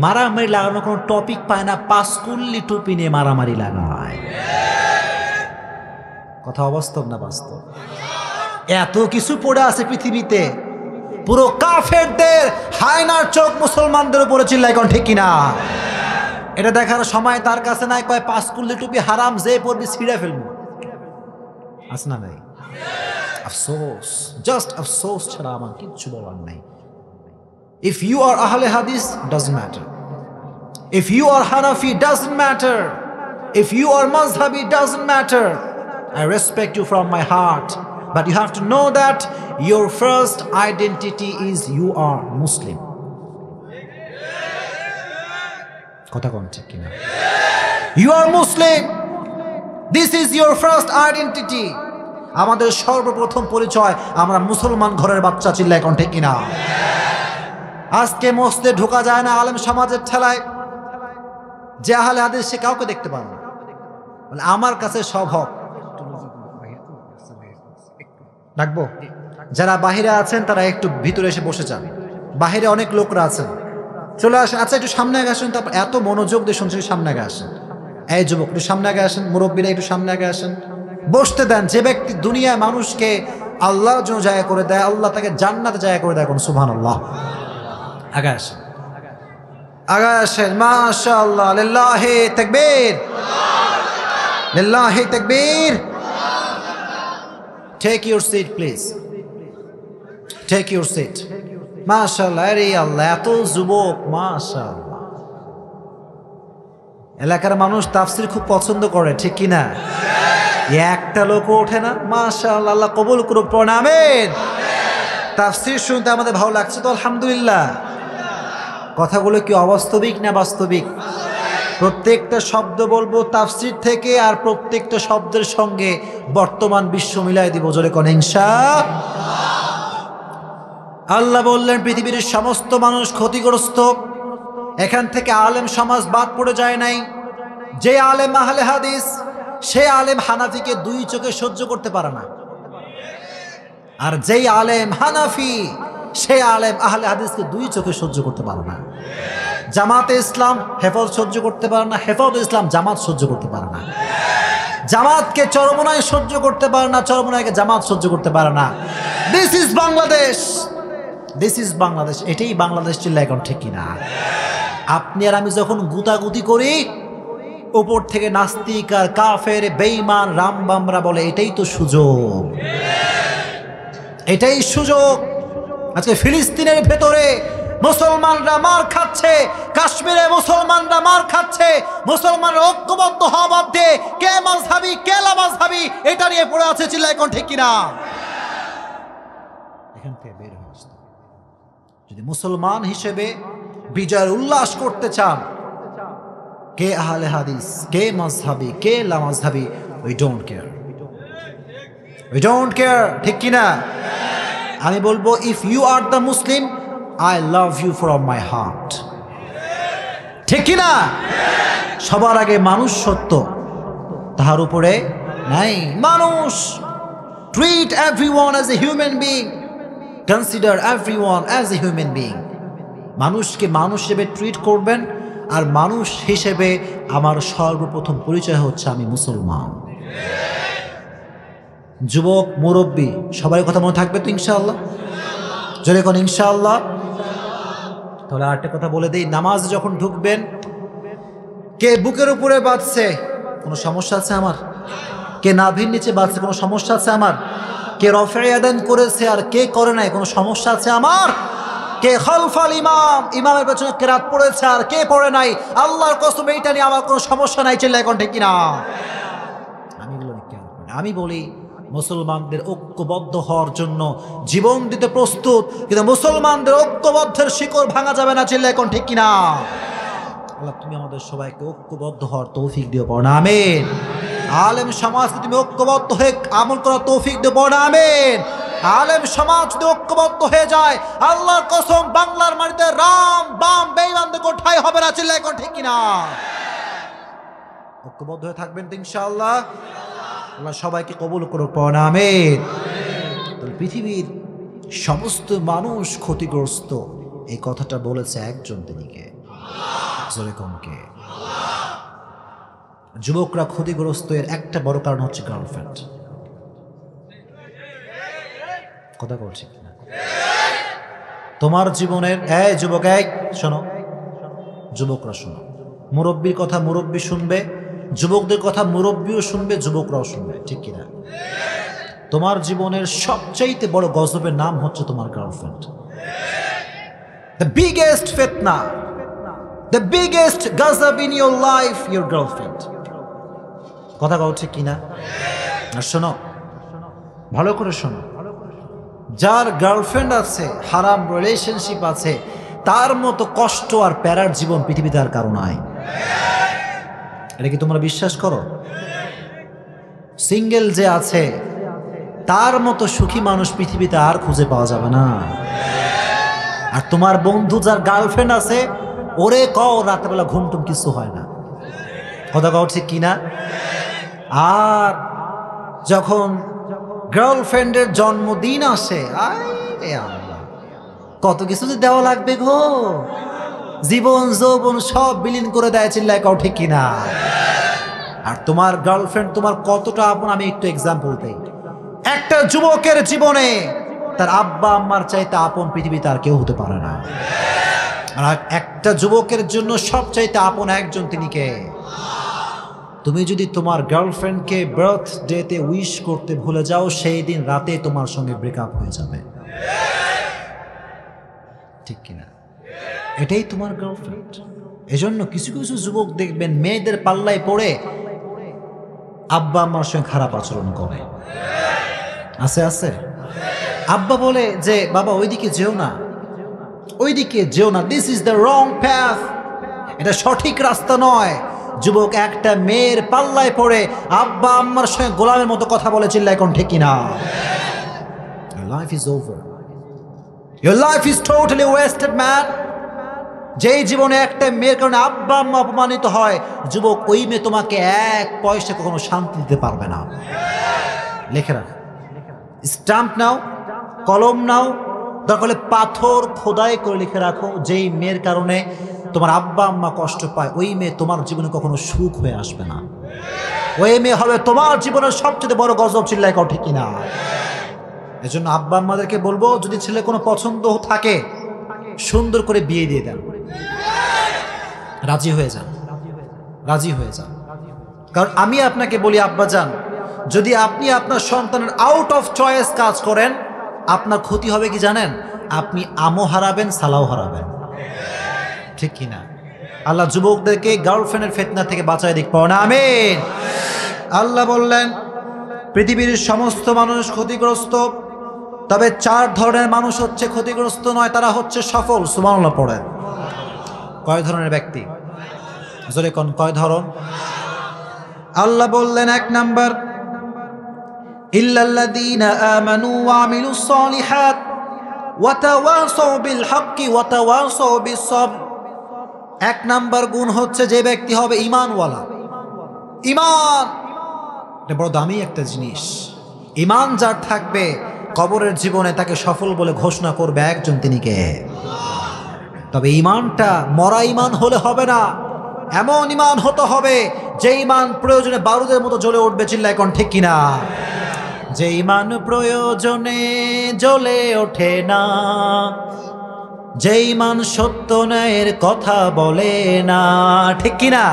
মারামারি লাগানোর কোনো টপিক পায় না, পাঁচকুল্লি টুপি নিয়ে মারামারি লাগায়। কথা অবাস্তব না বাস্তব? এত কিছু পড়ে আছে পৃথিবীতে, পুরো কাফেরদের হায়নার চোখ মুসলমানদের উপরে। চিল্লাই কোন ঠিক কিনা? এটা দেখার সময় তার কাছে নাই, কয় পাঁচকুল্লি টুপি হারাম, যে পড়বি ছিঁড়ে ফেলবো। আছে না নাই? আফসোস, জাস্ট আফসোস ছাড়া আমার কিচ্ছু বলার নাই। If you are Ahle Hadith, doesn't matter. If you are Hanafi, doesn't matter. If you are Mazhabi, doesn't matter. I respect you from my heart, but you have to know that your first identity is you are Muslim. কথা কোন ঠিক কিনা? You are Muslim. This is your first identity. আমাদের সর্বপ্রথম পরিচয়, আমরা মুসলমান ঘরের বাচ্চা। চিল্লায় কোন ঠিক কিনা? আজকে মসজিদে ঢোকা যায় না আলেম সমাজের ঠেলায়। যে আহলে হাদিস সে কাউকে দেখতে পারে না, বলে আমার কাছে সব হক। ডাকবো? যারা বাহিরে আছেন তারা একটু ভিতরে এসে বসে যান, বাহিরে অনেক লোকরা আছেন, চলে আসেন। আচ্ছা একটু সামনে আগে আসেন, তারপর এত মনোযোগ দিয়ে শুনছেন, সামনে আগে আসেন। এই যুবক একটু সামনে আগে আসেন, মুরব্বীরা একটু সামনে আগে আসেন, বসতে দেন। যে ব্যক্তি দুনিয়ায় মানুষকে আল্লাহর জন্য জায়গা করে দেয়, আল্লাহ তাকে জান্নাতে জায়গা করে দেয়। কোন সুবহানাল্লাহ। আগে আসেন, আগে আসেন। মাশাআল্লাহ, লিল্লাহি তাকবীর, লিল্লাহি তাকবীর। Take your seat please, take your seat. মাশাআল্লাহ, আরে আল্লাহ, এত যুবক, মাশাআল্লাহ। এলাকার মানুষ তাফসীর খুব পছন্দ করে, ঠিক কিনা? একটা লোকও ওঠে না। মাশাআল্লাহ, আল্লাহ কবুল করুক, পড়েন আমিন। তাফসীর শুনতে আমাদের ভালো লাগছে তো আলহামদুলিল্লাহ। কথাগুলো কি অবাস্তবিক না বাস্তবিক? প্রত্যেকটা শব্দ বলবো তাফসীর থেকে, আর প্রত্যেকটা শব্দের সঙ্গে বর্তমান বিশ্ব মিলাই দিব। জোরে কোন ইনশাআল্লাহ। আল্লাহ বললেন পৃথিবীর সমস্ত মানুষ ক্ষতিগ্রস্ত, এখান থেকে আলেম সমাজ বাদ পড়ে যায় নাই। যে আলেম আহলে হাদিস, সে আলেম হানাফিকে দুই চোখে সহ্য করতে পারে না, আর যেই আলেম হানাফি সে আলেম আহলে হাদিসকে দুই চোখে সহ্য করতে পারে না। জামাতে ইসলাম হেফাজত সহ্য করতে পারে না, হেফাজত ইসলাম জামাত সহ্য করতে পারে না। জামাতকে চরমনায় সহ্য করতে পারে না, চরমনায়কে জামাত সহ্য করতে পারে না। This is Bangladesh, this is Bangladesh. এটাই বাংলাদেশ। চিল্লা এখন ঠিক কিনা? আপনি আর আমি যখন গুতাগুতি করি, উপর থেকে নাস্তিক আর কাফের বেঈমান রামবামরা বলে এটাই তো সুযোগ, এটাই সুযোগ। আজকে ফিলিস্তিনের ভেতরে মুসলমানরা মার খাচ্ছে, কাশ্মীরে মুসলমানরা মার খাচ্ছে, মুসলমানরা ঐক্যবদ্ধ হওয়া বাদ দিয়ে কে মাযহাবি কে লামাযহাবি এটা নিয়ে পড়ে আছে, চিল্লায় কোন ঠিক কিনা? এখান থেকে বের হয়ে আসতে, যদি মুসলমান হিসেবে বিজয়ের উল্লাস করতে চান, কে আহলে হাদিস কে মাযহাবি কে লামাযহাবি, we don't care, we don't care, ঠিক কিনা? আমি বলবো if you are the Muslim I love you from my heart, ঠিক কিনা? সবার আগে মানুষ সত্য, তাহার উপরে নাই মানুষ। Treat everyone as a human being, consider everyone as a human being. মানুষকে মানুষ হিসেবে ট্রিট করবেন, আর মানুষ হিসেবে আমার সর্বপ্রথম পরিচয় হচ্ছে আমি মুসলমান। যুবক মুরব্বী সবাই কথা মনে থাকবে তো ইনশাআল্লাহ? যদি কোন ইনশাআল্লাহ। তাহলে আরেকটা কথা বলে দিই, নামাজ যখন ঢুকবেন, কে বুকের উপরে বাঁধছে কোনো সমস্যা আছে আমার? কে নাভির নিচে বাঁধছে কোনো সমস্যা আছে আমার? কে রফে আদান করেছে আর কে করে নাই কোনো সমস্যা আছে আমার? কে খালফাল ইমাম, ইমামের পেছনে কেরাত পড়েছে আর কে পড়ে নাই, আল্লাহর কসম এইটা নিয়ে আমার কোনো সমস্যা নাই, চিল্লায় এখন ঠিক কিনা? আমি এগুলো কেন করি? আমি বলি মুসলমানদের ঐক্যবদ্ধ হওয়ার জন্য জীবন দিতে প্রস্তুত, কিন্তু মুসলমানদের ঐক্যবদ্ধের শিকড় ভাঙা যাবে না, চিল্লায় এখন ঠিক কিনা? আল্লাহ তুমি আমাদের সবাইকে ঐক্যবদ্ধ হওয়ার তৌফিক দিও, পড়া আমিন। আলেম সমাজকে তুমি ঐক্যবদ্ধ হয়ে আমল করার তৌফিক দিও, পড়া আমিন। আলেম সমাজ যদি ঐক্যবদ্ধ হয়ে যায়, আল্লাহর কসম বাংলার মাটিতে রাম বাম বেঈমানদের কোঠায় হবে না, চিল্লায় এখন ঠিক কিনা? ঐক্যবদ্ধ হয়ে থাকবেন তো ইনশাআল্লাহ? আল্লাহ সবাইকে কবুল করুক, পড়া আমিন। পৃথিবীর সমস্ত মানুষ ক্ষতিগ্রস্ত, এই কথাটা বলেছে একজন, তিনি কে? কে? যুবকরা ক্ষতিগ্রস্ত এর একটা বড় কারণ হচ্ছে গার্লফ্রেন্ড। কথা বলছি না? তোমার জীবনের যুবক শোনো, যুবকরা শোনো, মুরব্বীর কথা মুরব্বী শুনবে, যুবকদের কথা মুরব্বীও শুনবে, যুবকরাও শুনবে, ঠিক কিনা? তোমার জীবনের সবচাইতে বড় গজবের নাম হচ্ছে তোমার গার্লফ্রেন্ড। দ্য বিগেস্ট ফিতনা, the biggest gazab in your life, your girlfriend. কথা বলছে কিনা? আর শোনো, ভালো করে শোনো, যার গার্লফ্রেন্ড আছে, হারাম রিলেশনশিপ আছে, তার মতো কষ্ট আর প্যারার জীবন পৃথিবীতে আর কারো নাই। এটা কি তোমরা বিশ্বাস করো? সিঙ্গেল যে আছে তার মতো সুখী মানুষ পৃথিবীতে আর খুঁজে পাওয়া যাবে না। আর তোমার বন্ধু যার গার্লফ্রেন্ড আছে, ওরে কও রাতেবেলা ঘুমটুম কিছু হয় না, কথা কও ঠিক কিনা? আর যখন গার্লফ্রেন্ডের জন্মদিন আসে, কত কিছু যে দেওয়া লাগবে গো, জীবন যৌবন সব বিলীন করে দেয়, চিল্লায় কও ঠিক কিনা? আর তোমার গার্লফ্রেন্ড তোমার কতটা আপন, আমি একটু এক্সাম্পল দেই। একটা যুবকের জীবনে তার আব্বা আম্মার চাইতে আপন পৃথিবীতে আর কেউ হতে পারে না। আর একটা যুবকের জন্য সবচাইতে আপন একজন, তিনি কে? তুমি যদি তোমার গার্লফ্রেন্ডকে বার্থডেতে উইশ করতে ভুলে যাও, সেই দিন রাতে তোমার সঙ্গে ব্রেকআপ হয়ে যাবে, ঠিক কিনা? এটাই তোমার গার্লফ্রেন্ড। এজন্য কিছু কিছু যুবক দেখবেন মেয়েদের পাল্লায় পড়ে আব্বা আম্মার সঙ্গে খারাপ আচরণ করে। আছে আছে, আব্বা বলে যে বাবা ওইদিকে যেও না, ওইদিকে যেও না, this is the wrong path, এটা সঠিক রাস্তা নয়। যুবক একটা মেয়ের পাল্লায় পড়ে আব্বা আম্মার সঙ্গে গোলামের মতো কথা বলে, চিল্লায় কোন ঠিক কিনা? Your life is over. Your life is totally wasted, man. যেই জীবনে একটা মেয়ের কারণে আব্বা আম্মা অপমানিত হয়, যুবক ওই মেয়ে তোমাকে এক পয়সা কখনো শান্তি দিতে পারবে না। লিখে রাখ, স্ট্যাম্প নাও, কলম নাও, দরকার হলে পাথর খোদাই করে লিখে রাখো, যেই মেয়ের কারণে তোমার আব্বা আম্মা কষ্ট পায়, ওই মেয়ে তোমার জীবনে কখনো সুখ হয়ে আসবে না। ওই মেয়ে হবে তোমার জীবনের সবচেয়ে বড় গজব, চিল্লায় কও ঠিক কিনা? এজন্য আব্বা আম্মাদেরকে বলবো, যদি ছেলে কোনো পছন্দ থাকে সুন্দর করে বিয়ে দিয়ে দেন, রাজি হয়ে যান, রাজি হয়ে যান। কারণ আমি আপনাকে বলি আব্বাজান, যদি আপনি আপনার সন্তানের আউট অফ চয়েস কাজ করেন, আপনার ক্ষতি হবে কি জানেন? আপনি আমও হারাবেন, সালাও হারাবেন। ঠিক কিনা? আল্লাহ যুবকদেরকে গার্লফ্রেন্ডের ফিতনা থেকে বাঁচায় দিক, পড়া আমিন। আল্লাহ বললেন পৃথিবীর সমস্ত মানুষ ক্ষতিগ্রস্ত, তবে 4 ধরনের মানুষ হচ্ছে ক্ষতিগ্রস্ত নয়, তারা হচ্ছে সফল। সুবহানাল্লাহ পড়েন। কয় ধরনের ব্যক্তি? জোরে কোন কয় ধরন? আল্লাহ বললেন 1 নাম্বার, ইল্লাল্লাযীনা আমানু ওয়া আমিলুস সলিহাত ওয়া তাওয়াসাউ বিল হাক্কি ওয়া তাওয়াসাউ বিস সবর। 1 নাম্বার গুণ হচ্ছে যে ব্যক্তি হবে ঈমানওয়ালা। ঈমান এটা বড় দামি একটা জিনিস। ঈমান যার থাকবে, কবরের জীবনে তাকে সফল বলে ঘোষণা করবে একজন, তিনি কে? তবে ঈমানটা মরা ঈমান হলে হবে না, এমন ঈমান হতে হবে যে ঈমান প্রয়োজনে বারুদের মতো জ্বলে উঠবে। চিল্লায় কোন ঠিক কিনা? যে ঈমান প্রয়োজনে জ্বলে ওঠে না, যে ঈমান সত্য ন্যায়ের কথা বলে না। ঠিক কিনা?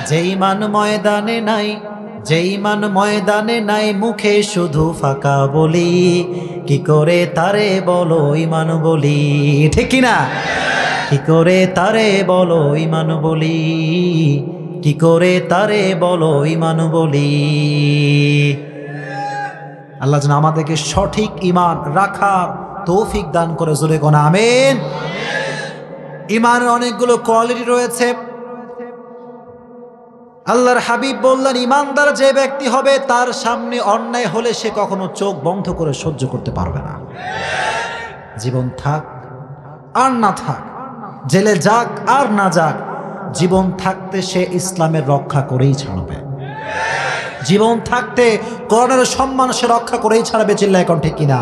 যে ঈমান ময়দানে নাই, যে ঈমান ময়দানে নাই, মুখে শুধু ফাঁকা বলি, কি করে তারে বলো ঈমান বলি। ঠিক কিনা? কি করে তারে বলো ঈমান বলি, কি করে তারে বলো ঈমান বলি। আল্লাহ যেন আমাদেরকে সঠিক ঈমান রাখার তৌফিক দান করে, জোরে কোন আমিন। ঈমানের অনেকগুলো কোয়ালিটি রয়েছে। আল্লাহর হাবিব বললেন, ঈমানদার যে ব্যক্তি হবে তার সামনে অন্যায় হলে সে কখনো চোখ বন্ধ করে সহ্য করতে পারবে না। জীবন থাক আর না থাক, জেলে যাক আর না যাক, জীবন থাকতে সে ইসলামের রক্ষা করেই ছাড়বে। জীবন থাকতে কোরআনের সম্মান সে রক্ষা করেই ছাড়বে। চিল্লায় কোন ঠিক কিনা?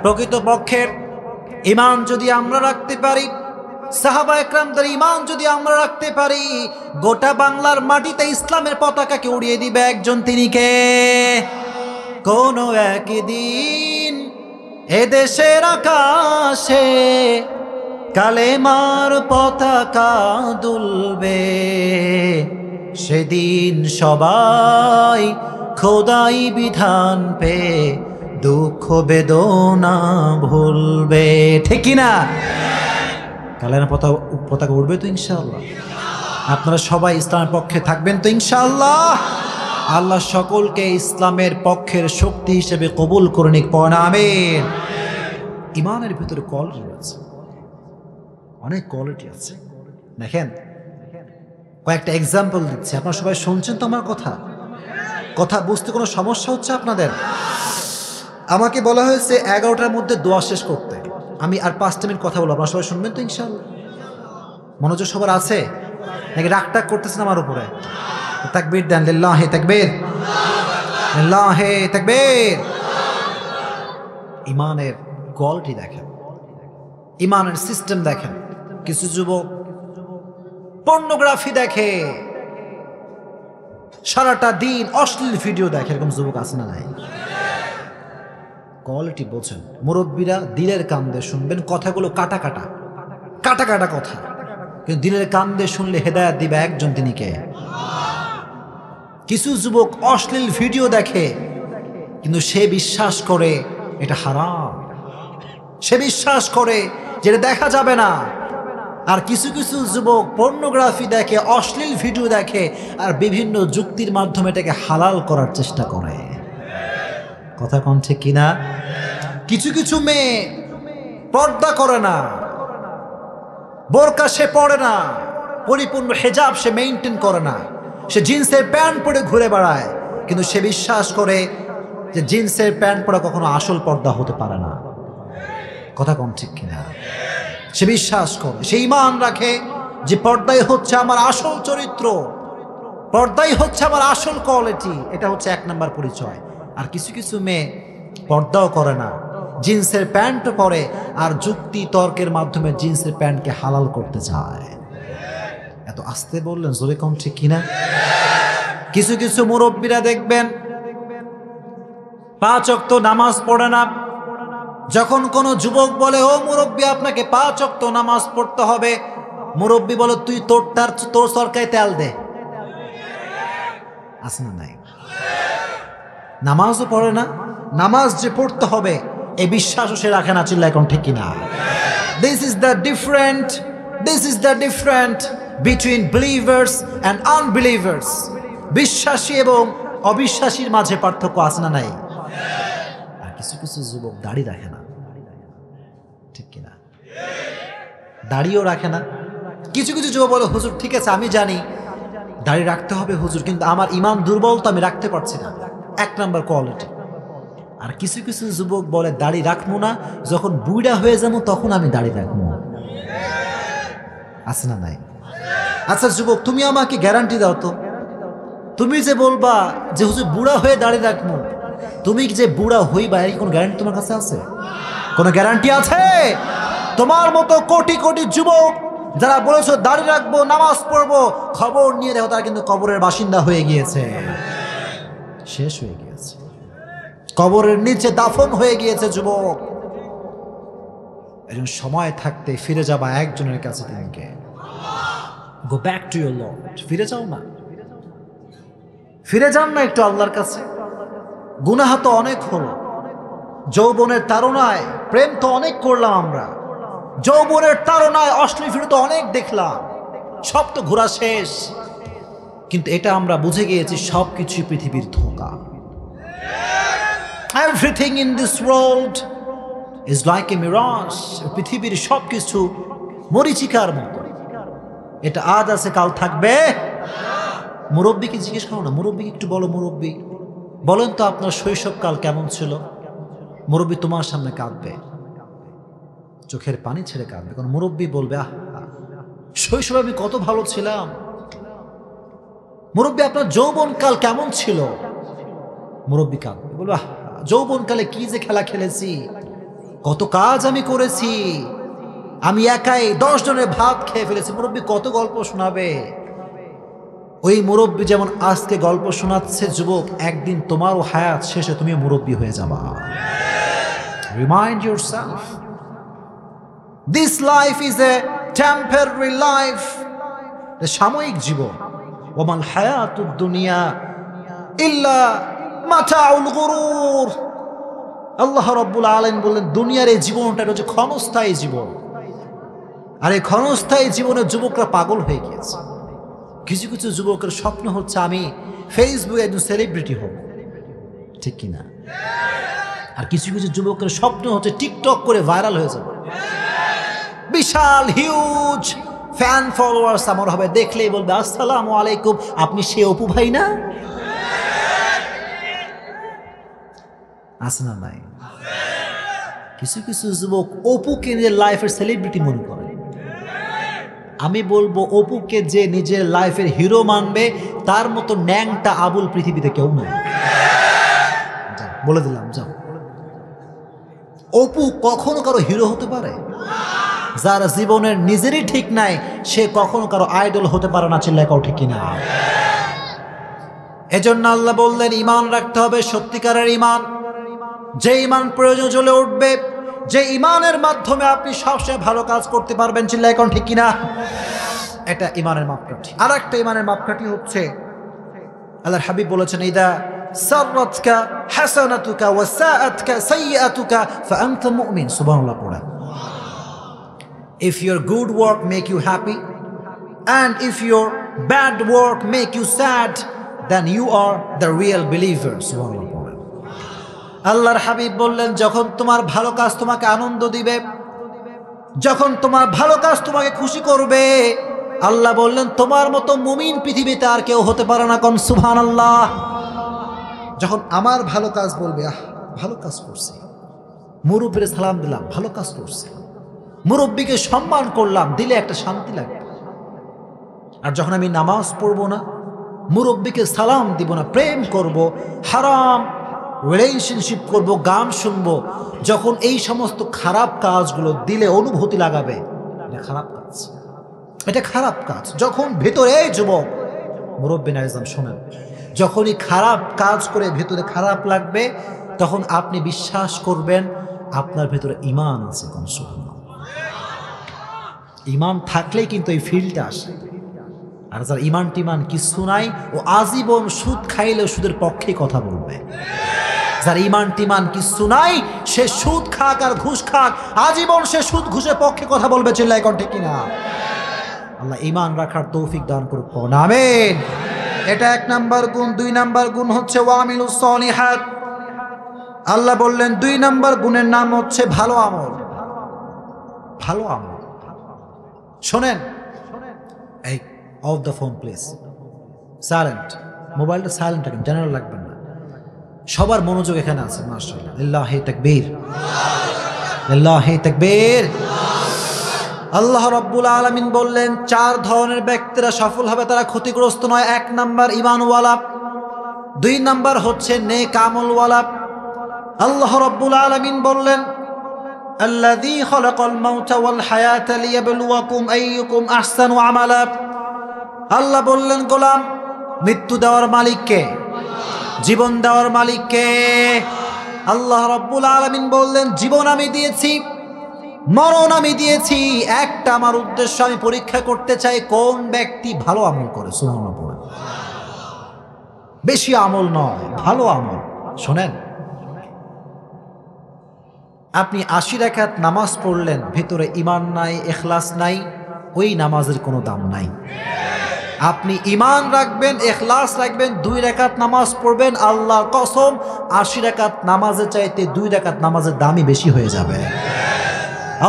প্রকৃত পক্ষের ঈমান যদি আমরা রাখতে পারি, সাহাবা একরামদের ঈমান যদি আমরা রাখতে পারি, গোটা বাংলার মাটিতে ইসলামের পতাকাকে উড়িয়ে দিবে একজন, তিনি কে? কোন একদিন এদেশের আকাশে কালেমার পতাকা দুলবে, সেদিন সবাই খোদাই বিধান পে দুঃখ বেদনা ভুলবে। ঠিক কিনা? কালেমার পতাকা উঠবে তো ইনশাআল্লাহ। আপনারা সবাই ইসলামের পক্ষে থাকবেন তো ইনশাআল্লাহ। আল্লাহ সকলকে ইসলামের পক্ষের শক্তি হিসেবে কবুল করে নিক, পড়া আমিন। ঈমানের ভিতরে কোয়ালিটি রয়েছে, অনেক কোয়ালিটি আছে। দেখেন কয়েকটা এক্সাম্পল দিচ্ছি, আপনারা সবাই শুনছেন তো আমার কথা? কথা বুঝতে কোনো সমস্যা হচ্ছে আপনাদের? আমাকে বলা হয়েছে 11টার মধ্যে দোয়া শেষ করতে। আমি আর 5 মিনিট কথা বলবো, আপনারা সবাই শুনবেন তো ইনশাআল্লাহ? মনোযোগ সবার আছে নাকি রাগটাগ করতেছেন আমার উপরে? তাকবীর দেন, লিল্লাহি তাকবীর, লিল্লাহি তাকবীর। ঈমানের কোয়ালিটি দেখেন, ঈমানের সিস্টেম দেখেন। কিছু যুবক পর্নোগ্রাফি দেখে, সারাটা দিন অশ্লীল ভিডিও দেখে, এরকম যুবক আছে না নাই? কোয়ালিটি বোঝেন। মুরব্বীরা দিলের কান দিয়ে শুনবেন, কথাগুলো কাটা কাটা কাটা কাটা কথা, কিন্তু দিলের কান দিয়ে শুনলে হেদায়েত দিবে একজন, তিনি কে? কিছু যুবক অশ্লীল ভিডিও দেখে, কিন্তু সে বিশ্বাস করে এটা হারাম, সে বিশ্বাস করে যেটা দেখা যাবে না। আর কিছু কিছু যুবক পর্নোগ্রাফি দেখে, অশ্লীল ভিডিও দেখে, আর বিভিন্ন যুক্তির মাধ্যমে এটাকে হালাল করার চেষ্টা করে। কথা কোন ঠিক কিনা? কিছু কিছু মেয়ে পর্দা করে না, বোরকা সে পরে না, পরিপূর্ণ হেজাব সে মেইনটেইন করে না, সে জিন্সের প্যান্ট পরে ঘুরে বেড়ায়, কিন্তু সে বিশ্বাস করে যে জিন্সের প্যান্ট পরা কখনো আসল পর্দা হতে পারে না। কথা কোন ঠিক কিনা? সে বিশ্বাস করে, সে ঈমান রাখে যে পর্দাই হচ্ছে আমার আসল চরিত্র, পর্দাই হচ্ছে আমার আসল কোয়ালিটি। এটা হচ্ছে 1 নম্বর পরিচয়। আর কিছু কিছু মেয়ে পর্দাও করে না, জিন্সের প্যান্টও পরে, আর যুক্তি তর্কের মাধ্যমে জিন্সের প্যান্টকে হালাল করতে চায়। এত আস্তে বললেন, জোরে কোন ঠিক কিনা? কিছু কিছু মুরব্বীরা দেখবেন 5 ওয়াক্ত নামাজ পড়ে না। যখন কোনো যুবক বলে, ও মুরব্বী আপনাকে 5 ওয়াক্ত নামাজ পড়তে হবে, মুরব্বী বলে, তুই তোর সরকায় তেল দে। আছে না নাই? নামাজও পড়ে না, নামাজ যে পড়তে হবে এই বিশ্বাসও সে রাখে না। চিল্লা এখন ঠিক কিনা? This is the different between believers and unbelievers. বিশ্বাসী এবং অবিশ্বাসীর মাঝে পার্থক্য আছে না নাই? আর কিছু কিছু যুবক দাড়ি রাখে না, ঠিক কিনা? দাড়িও রাখে না। কিছু কিছু যুবক বলে, হুজুর ঠিক আছে আমি জানি দাড়ি রাখতে হবে হুজুর, কিন্তু আমার ইমান দুর্বল তো আমি রাখতে পারছি না। 1 নম্বর কোয়ালিটি। আর কিছু কিছু যুবক বলে দাড়ি রাখবো না, যখন বুড়া হয়ে যাবো তখন আমি দাড়ি রাখবো। আছে না নাই? আচ্ছা যুবক, তুমি আমাকে গ্যারান্টি দাও তো, তুমি যে বলবা যে হুজুর বুড়া হয়ে দাড়ি রাখবো, তুমি যে বুড়া হইবা এই কোন গ্যারান্টি তোমার কাছে আছে? কোন গ্যারান্টি আছে? তোমার মতো কোটি কোটি যুবক যারা বলেছো দাড়ি রাখবো, নামাজ পড়বো, খবর নিয়ে দেখো তারা কিন্তু কবরের বাসিন্দা হয়ে গিয়েছে, শেষ হয়ে গিয়েছে, কবরের নিচে দাফন হয়ে গিয়েছে যুবক। এজন সময় থাকতে ফিরে যাবা একজনের কাছে, তিনিকে go back to your lord. ফিরে যাও না, ফিরে যান না একটু আল্লাহর কাছে। গুনাহ তো অনেক হলো, যৌবনের তাড়নায় প্রেম তো অনেক করলাম আমরা, যৌবনের তাড়নায় অশ্লীল ভিডিও তো অনেক দেখলাম, সব তো ঘোরা শেষ। কিন্তু এটা আমরা বুঝে গিয়েছি সবকিছু পৃথিবীর ধোঁকা। Everything in this world is like a mirage. পৃথিবীর সবকিছু মরিচিকার মতো, এটা আজ আছে কাল থাকবে। মুরব্বীকে জিজ্ঞেস করো না, মুরব্বীকে একটু বলো, মুরব্বী বলেন তো আপনার শৈশবকাল কেমন ছিল? মুরব্বী তোমার সামনে কাঁদবে, চোখের পানি ছেড়ে কাঁদবে, কারণ মুরব্বী বলবে আহ শৈশবে আমি কত ভালো ছিলাম। মুরব্বী আপনার যৌবনকাল কেমন ছিল? মুরব্বী কাঁদবে, বলবে আহ যৌবনকালে কি যে খেলা খেলেছি, কত কাজ আমি করেছি, আমি একাই 10 জনের ভাত খেয়ে ফেলেছি। মুরব্বী কত গল্প শোনাবে। ওই মুরব্বী যেমন আজকে গল্প শোনাচ্ছে, যুবক একদিন তোমারও হায়াত শেষে তুমি মুরব্বী হয়ে যাবা। Remind yourself, this life is a temporary life, সাময়িক জীবন। ওমাল হায়াতুদ দুনিয়া ইল্লা মাতাউল গুরুর। আল্লাহ রাব্বুল আলামিন বললেন দুনিয়ার এই জীবনটা হচ্ছে ক্ষণস্থায়ী জীবন, আর এই ক্ষণস্থায়ী জীবনে যুবকরা পাগল হয়ে গিয়েছে। কিছু কিছু যুবকের স্বপ্ন হচ্ছে আমি ফেসবুকে একজন সেলিব্রিটি হব, ঠিক কিনা? আর কিছু কিছু যুবকের স্বপ্ন হচ্ছে টিকটক করে ভাইরাল হয়ে যাবে, বিশাল হিউজ ফ্যান ফলোয়ার্স আমার হবে, দেখলেই বলবে আসসালামু আলাইকুম, আপনি সে অপু ভাই না? আছে না নাই? কিছু কিছু যুবক অপুকে নিজের লাইফের সেলিব্রিটি মনে করে। আমি বলবো অপুকে যে নিজের লাইফের হিরো মানবে তার মতো ন্যাংটা আবুল পৃথিবীতে কেউ নাই। বলে দিলাম, যাও। অপু কখনো কারো হিরো হতে পারে? যার জীবনের নিজেরই ঠিক নাই সে কখনো কারো আইডল হতে পারে না। চিল্লায় কাউ ঠিক কিনা? এজন্য আল্লাহ বললেন ঈমান রাখতে হবে, সত্যিকারের ঈমান, যে ঈমান প্রয়োজন চলে উঠবে, যে ঈমানের মাধ্যমে আপনি সবসময় ভালো কাজ করতে পারবেন। চিল্লায় এখন ঠিক কিনা? এটা ঈমানের মাপকাঠি। আর একটা ঈমানের মাপকাঠি হচ্ছে আল্লাহর হাবিব বলেছেন ইদা সাররাতকা হাসানাতুকা ওয়া সাআতকা সাইয়্যাতুকা ফাআনতা মুমিন। সুবহানাল্লাহ পড়া। If your good work make you happy and if your bad work make you sad, then you are the real believer. সুবহানাল্লাহ পড়া। আল্লাহর হাবিব বললেন যখন তোমার ভালো কাজ তোমাকে আনন্দ দিবে, যখন তোমার ভালো কাজ তোমাকে খুশি করবে, আল্লাহ বললেন তোমার মতো মুমিন পৃথিবীতে আর কেউ হতে পারে না। কোন সুবহানাল্লাহ। যখন আমার ভালো কাজ বলবে আহ ভালো কাজ করছি, মুরব্বীকে সালাম দিলাম, ভালো কাজ করছি, মুরব্বীকে সম্মান করলাম, দিলে একটা শান্তি লাগবে। আর যখন আমি নামাজ পড়বো না, মুরব্বীকে সালাম দিব না, প্রেম করব, হারাম রিলেশনশিপ করব, গান শুনবো, যখন এই সমস্ত খারাপ কাজগুলো দিলে অনুভূতি লাগাবে, এটা খারাপ কাজ, এটা খারাপ কাজ। যখন ভেতরে যুবক মুরব্বী নাইজাম শোনেন, যখনই খারাপ কাজ করে ভেতরে খারাপ লাগবে তখন আপনি বিশ্বাস করবেন আপনার ভেতরে ঈমান আছে। কোন সুবহানাল্লাহ। ঈমান থাকলেই কিন্তু এই ফিলটা আসে। আর যার ইমান টিমান কিছু নাই ও আজীবন সুদ খাইলেও সুদের পক্ষে কথা বলবে। যার ইমান টিমান কিছু নাই সে সুদ খাক আর ঘুষ খাক, আজীবন সে সুদ ঘুষের পক্ষে কথা বলবে। চিল্লায় কোন ঠিক কিনা? আল্লাহ ইমান রাখার তৌফিক দান করুক, আমিন। এটা 1 নাম্বার গুণ। 2 নাম্বার গুণ হচ্ছে ওয়ামিলুস সলিহাত। আল্লাহ বললেন 2 নাম্বার গুণের নাম হচ্ছে ভালো আমল। ভালো আমল শোনেন, এই of the phone please, silent, মোবাইলটা সাইলেন্ট রাখেন, জেনারেল রাখবেন না। সবার মনোযোগ এখানে আছে, মাশাআল্লাহ। লিল্লাহি তাকবীর, লিল্লাহি তাকবীর। আল্লাহ রাব্বুল আলামিন বললেন 4 ধরনের ব্যক্তিরা সফল হবে, তারা ক্ষতিগ্রস্ত নয়। 1 নাম্বার ঈমানওয়ালা, 2 নাম্বার হচ্ছে নেক আমলওয়ালা। আল্লাহ রাব্বুল আলামিন বললেন আল্লাযী খালাকাল মাউতা ওয়াল হায়াতা লিয়াবলুয়াকুম আইয়ুকুম আহসানু আমালা। আল্লাহ বললেন গোলাম, মৃত্যু দেওয়ার মালিক কে? জীবন দেওয়ার মালিক কে? আল্লাহ রাব্বুল আলামিন বললেন জীবন আমি দিয়েছি, মরণ আমি দিয়েছি, একটা আমার উদ্দেশ্য, আমি পরীক্ষা করতে চাই কোন ব্যক্তি ভালো আমল করে। সুবহানাল্লাহ। বেশি আমল নয়, ভালো আমল। শোনেন, আপনি 80 রাকাত নামাজ পড়লেন, ভিতরে ঈমান নাই, ইখলাস নাই, ওই নামাজের কোনো দাম নাই। আপনি ঈমান রাখবেন, ইখলাস রাখবেন, 2 রাকাত নামাজ পড়বেন, আল্লাহর কসম 80 রাকাত নামাজের চাইতে 2 রাকাত নামাজের দামই বেশি হয়ে যাবে।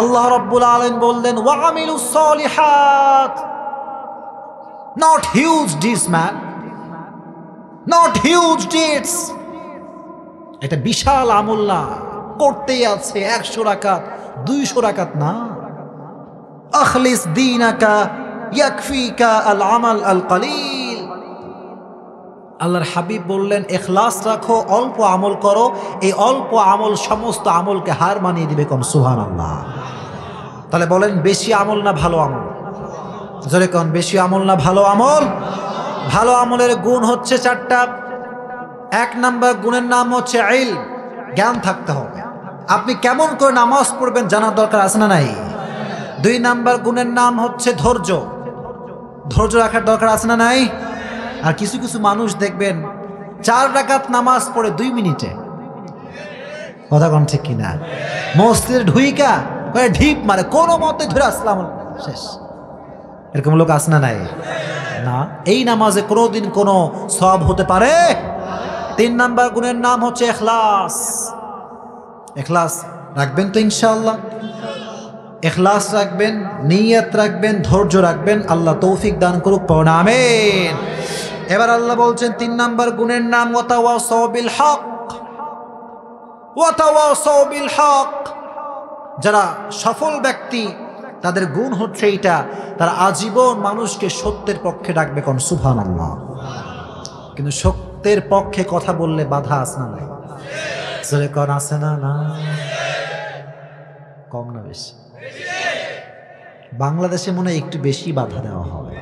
আল্লাহ রাব্বুল আলামিন বললেন ওয়ামিলুস সলিহাত, not huge deeds man, not huge deeds. এটা বিশাল আমল না, করতেই আছে 100 রাকাত 200 রাকাত না। আখলিস দীনাকা ইয়াকফিকা আল আমাল আল কলিল। আল্লাহর হাবিব বললেন ইখলাস রাখো, অল্প আমল করো, এই অল্প আমল সমস্ত আমলকে হার মানিয়ে দিবে। কম সুবহানাল্লাহ। তাহলে বলেন বেশি আমল না ভালো আমল? জোরে কোন, বেশি আমল না ভালো আমল? ভালো আমলের গুণ হচ্ছে 4টা। 1 নাম্বার গুণের নাম হচ্ছে ইলম, জ্ঞান থাকতে হবে। আপনি কেমন করে নামাজ পড়বেন জানার দরকার আছে না নাই? 2 নাম্বার গুণের নাম হচ্ছে ধৈর্য, ধৈর্য রাখার দরকার আছে না নাই? আর কিছু কিছু মানুষ দেখবেন 4 রাকাত নামাজ পড়ে 2 মিনিটে, কথা কোন ঠিক কিনা? মসজিদে ঢুইকা ঢিপ মারে, কোনো মতে ধরে আসলাম শেষ। এরকম লোক আছে না নাই? না, এই নামাজে কোনোদিন কোনো সওয়াব হতে পারে? 3 নাম্বার গুণের নাম হচ্ছে ইখলাস। ইখলাস রাখবেন তো ইনশাআল্লাহ? ইখলাস রাখবেন, নিয়ত রাখবেন, ধৈর্য রাখবেন। আল্লাহ তৌফিক দান করুক, পড়ুন আমিন। এবার আল্লাহ বলছেন 3 নাম্বার গুণের নাম ওয়াতাওয়াসাউ বিল হক, ওয়াতাওয়াসাউ বিল হক। যারা সফল ব্যক্তি তাদের গুণ হচ্ছে এইটা, তারা আজীবন মানুষকে সত্যের পক্ষে ডাকবে। কোন সুবহানাল্লাহ। কিন্তু সত্যের পক্ষে কথা বললে বাধা আছে না নাই? জোরে কোন আছে না? না, কম না বেশি? বাংলাদেশে মনে হয় একটু বেশি বাধা দেওয়া হবে,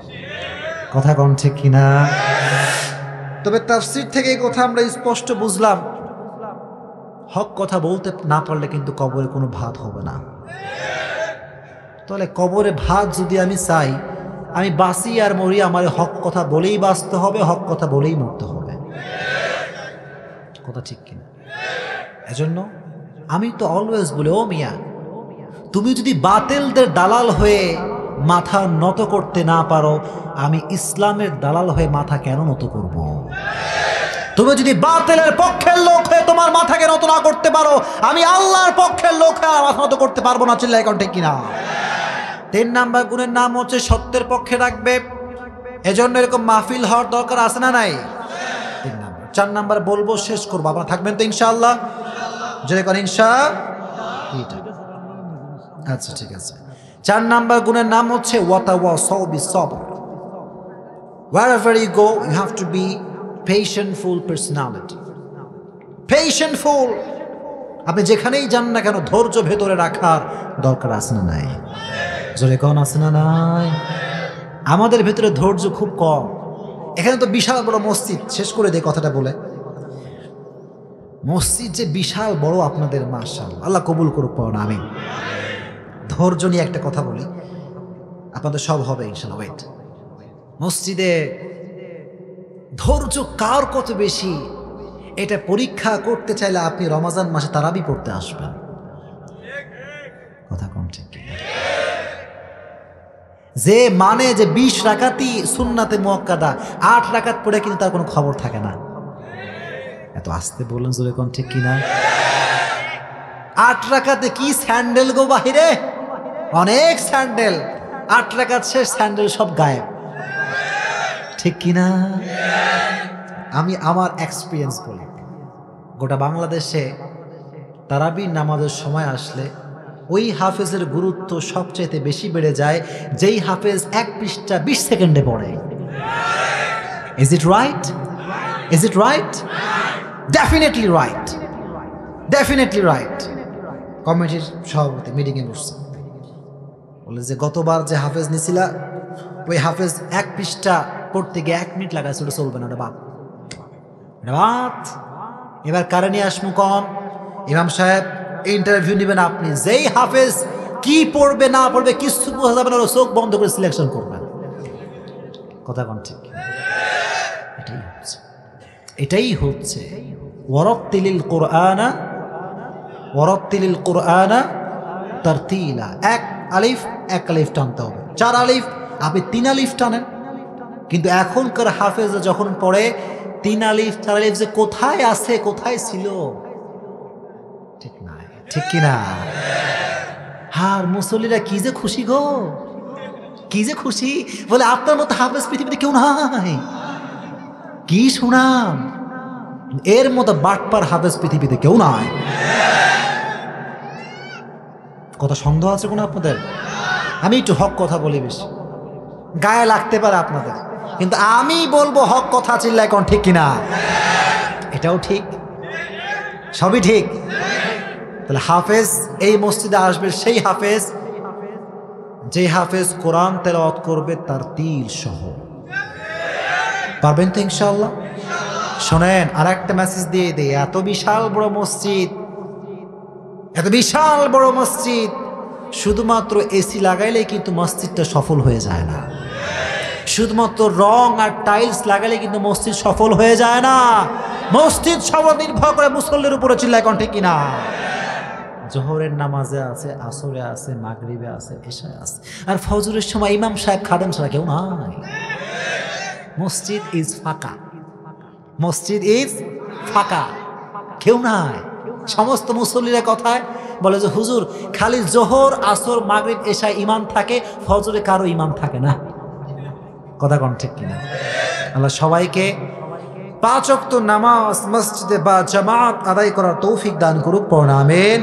কথা কোন ঠিক কিনা? তবে তাফসীর থেকে এই কথা আমরা স্পষ্ট বুঝলাম, হক কথা বলতে না পারলে কিন্তু কবরে কোনো ভাত হবে না। তাহলে কবরে ভাত যদি আমি চাই, আমি বাঁচি আর মরি, আমার হক কথা বলেই বাঁচতে হবে, হক কথা বলেই মরতে হবে, কথা ঠিক কিনা? এজন্য আমি তো অলওয়েজ বলি, ও মিয়া, তুমি যদি বাতিলদের দালাল হয়ে মাথা নত করতে না পারো, আমি ইসলামের দালাল হয়ে মাথা কেন নত করব? তুমি যদি বাতিলের পক্ষের লোক হয়ে তোমার মাথাকে নত না করতে পারো, আমি আল্লাহর পক্ষের লোক হয়ে মাথা নত করতে পারবো না। চিল্লায় কোন ঠিক কিনা? 3 নাম্বার গুণের নাম হচ্ছে সত্যের পক্ষে রাখবে। এজন্য এরকম মাহফিল হওয়ার দরকার আছে না নাই? 3 নাম্বার। 4 নাম্বার বলবো, শেষ করবো, আপনারা থাকবেন তো ইনশাআল্লাহ? যদি করেন ইনশাআল্লাহ। আচ্ছা ঠিক আছে। 4 নাম্বার গুণের নাম হচ্ছে ওয়াতাওয়াসাউ বিস সবর। Wherever you go, you have to be patientful personality. Patientful. আপনি যেখানেই যান না কেন ধৈর্য ভেতরে রাখার দরকার আছে না নাই? জোরে কোন আছে না নাই? আমাদের ভেতরে ধৈর্য খুব কম। এখানে তো বিশাল বড় মসজিদ, শেষ করে দেয় কথাটা বলে, মসজিদ যে বিশাল বড় আপনাদের, মাশাআল্লাহ, আল্লাহ কবুল করুক, পড়ুন আমিন। ধৈর্য নিয়ে একটা কথা বলি, আপনাদের সব হবে ইনশাআল্লাহ। ওয়েট, মসজিদে ধৈর্য কার কত বেশি এটা পরীক্ষা করতে চাইলে আপনি রমজান মাসে তারাবি পড়তে আসবেন। কথা কোন ঠিক কি? যে মানে যে 20 রাকাতই সুন্নাতে মুআক্কাদা, 8 রাকাত পড়ে কিন্তু তার কোনো খবর থাকে না। এত আস্তে বললেন জোরে কোন ঠিক কিনা? 8 রাকাতে কি স্যান্ডেল গো বাহিরে, অনেক স্যান্ডেল। 8 রাকাত শেষ, স্যান্ডেল সব গায়েব। ঠিক কিনা? আমি আমার এক্সপিরিয়েন্স বলি, গোটা বাংলাদেশে তারাবির নামাজের সময় আসলে ওই হাফেজের গুরুত্ব সবচাইতে বেশি বেড়ে যায় যেই হাফেজ 1 পৃষ্ঠা 20 সেকেন্ডে পড়ে। Is it right? Is it right? Definitely right, definitely right. কমিটির সভাপতি মিটিংয়ে বসছে, বলে যে গতবার যে হাফেজ নিছিলা ওই হাফেজ 1 পৃষ্ঠা পড়তে গিয়ে 1 মিনিট লাগাইছে, ওটা চলবে না, ওটা বাদ। এবার কারে নিয়ে আসমু কম? ইমাম সাহেব ইন্টারভিউ নেবেন, আপনি যেই হাফেজ কি পড়বে না পড়বে কিছু বোঝা যাবে না, চোখ বন্ধ করে সিলেকশন করবেন। কথা কোন ঠিক? এটাই হচ্ছে, এটাই হচ্ছে ওয়ারাত্তিলিল কুরআনা, ওয়ারাত্তিলিল কুরআনা তারতিলা। 1 আলিফ 1 আলিফ টানতে হবে, 4 আলিফ আপনি 3 আলিফ টানেন। কিন্তু এখনকার হাফেজ যখন পড়ে 3 আলিফ 4 আলিফ যে কোথায় আছে কোথায় ছিল ঠিক নাই, ঠিক কিনা? আর মুসল্লিরা কি যে খুশি গো, কি যে খুশি, বলে আপনার মতো হাফেজ পৃথিবীতে কেউ নাই। কি শুনাম, এর মতো বাটপার হাফেজ পৃথিবীতে কেউ নাই। কথা সন্দেহ আছে কোনো আপনাদের? আমি একটু হক কথা বলি, বেশি গায়ে লাগতে পারে আপনাদের, কিন্তু আমি বলবো হক কথা, চিল্লায় কোন ঠিক কিনা? এটাও ঠিক, সবই ঠিক। তাহলে হাফেজ এই মসজিদে আসবে সেই হাফেজ যে হাফেজ কোরআন তেলাওয়াত করবে তার তিল সহ। পারবেন তো ইনশাআল্লাহ? শোনেন, আর একটা মেসেজ দিয়ে দিই। এত বিশাল বড় মসজিদ, এত বিশাল বড় মসজিদ, শুধুমাত্র এসি লাগাইলেই কিন্তু মসজিদটা সফল হয়ে যায় না। শুধুমাত্র রং আর টাইলস লাগালে কিন্তু মসজিদ সফল হয়ে যায় না। মসজিদ সফল নির্ভর করে মুসল্লির উপরে, চিল্লায় কোন ঠিক কিনা? জোহরের নামাজে আছে, আসরে আছে, মাগরিবে আছে, এশায় আছে, আর ফজরের সময় ইমাম সাহেব খাদেম ছাড়া কেউ নাই। মসজিদ ইজ ফাঁকা, মসজিদ ইজ ফাঁকা, কেউ নাই। সমস্ত মুসল্লিরা কথায় বলে যে হুজুর খালি জোহর আসর মাগরিব এশায় ইমাম থাকে, ফজরে কারো ইমাম থাকে না। কথা কোন ঠিক কিনা? আল্লাহ সবাইকে 5 ওয়াক্ত নামাজ মসজিদে বা জামাত আদায় করার তৌফিক দান করুক, পড়ুন আমিন।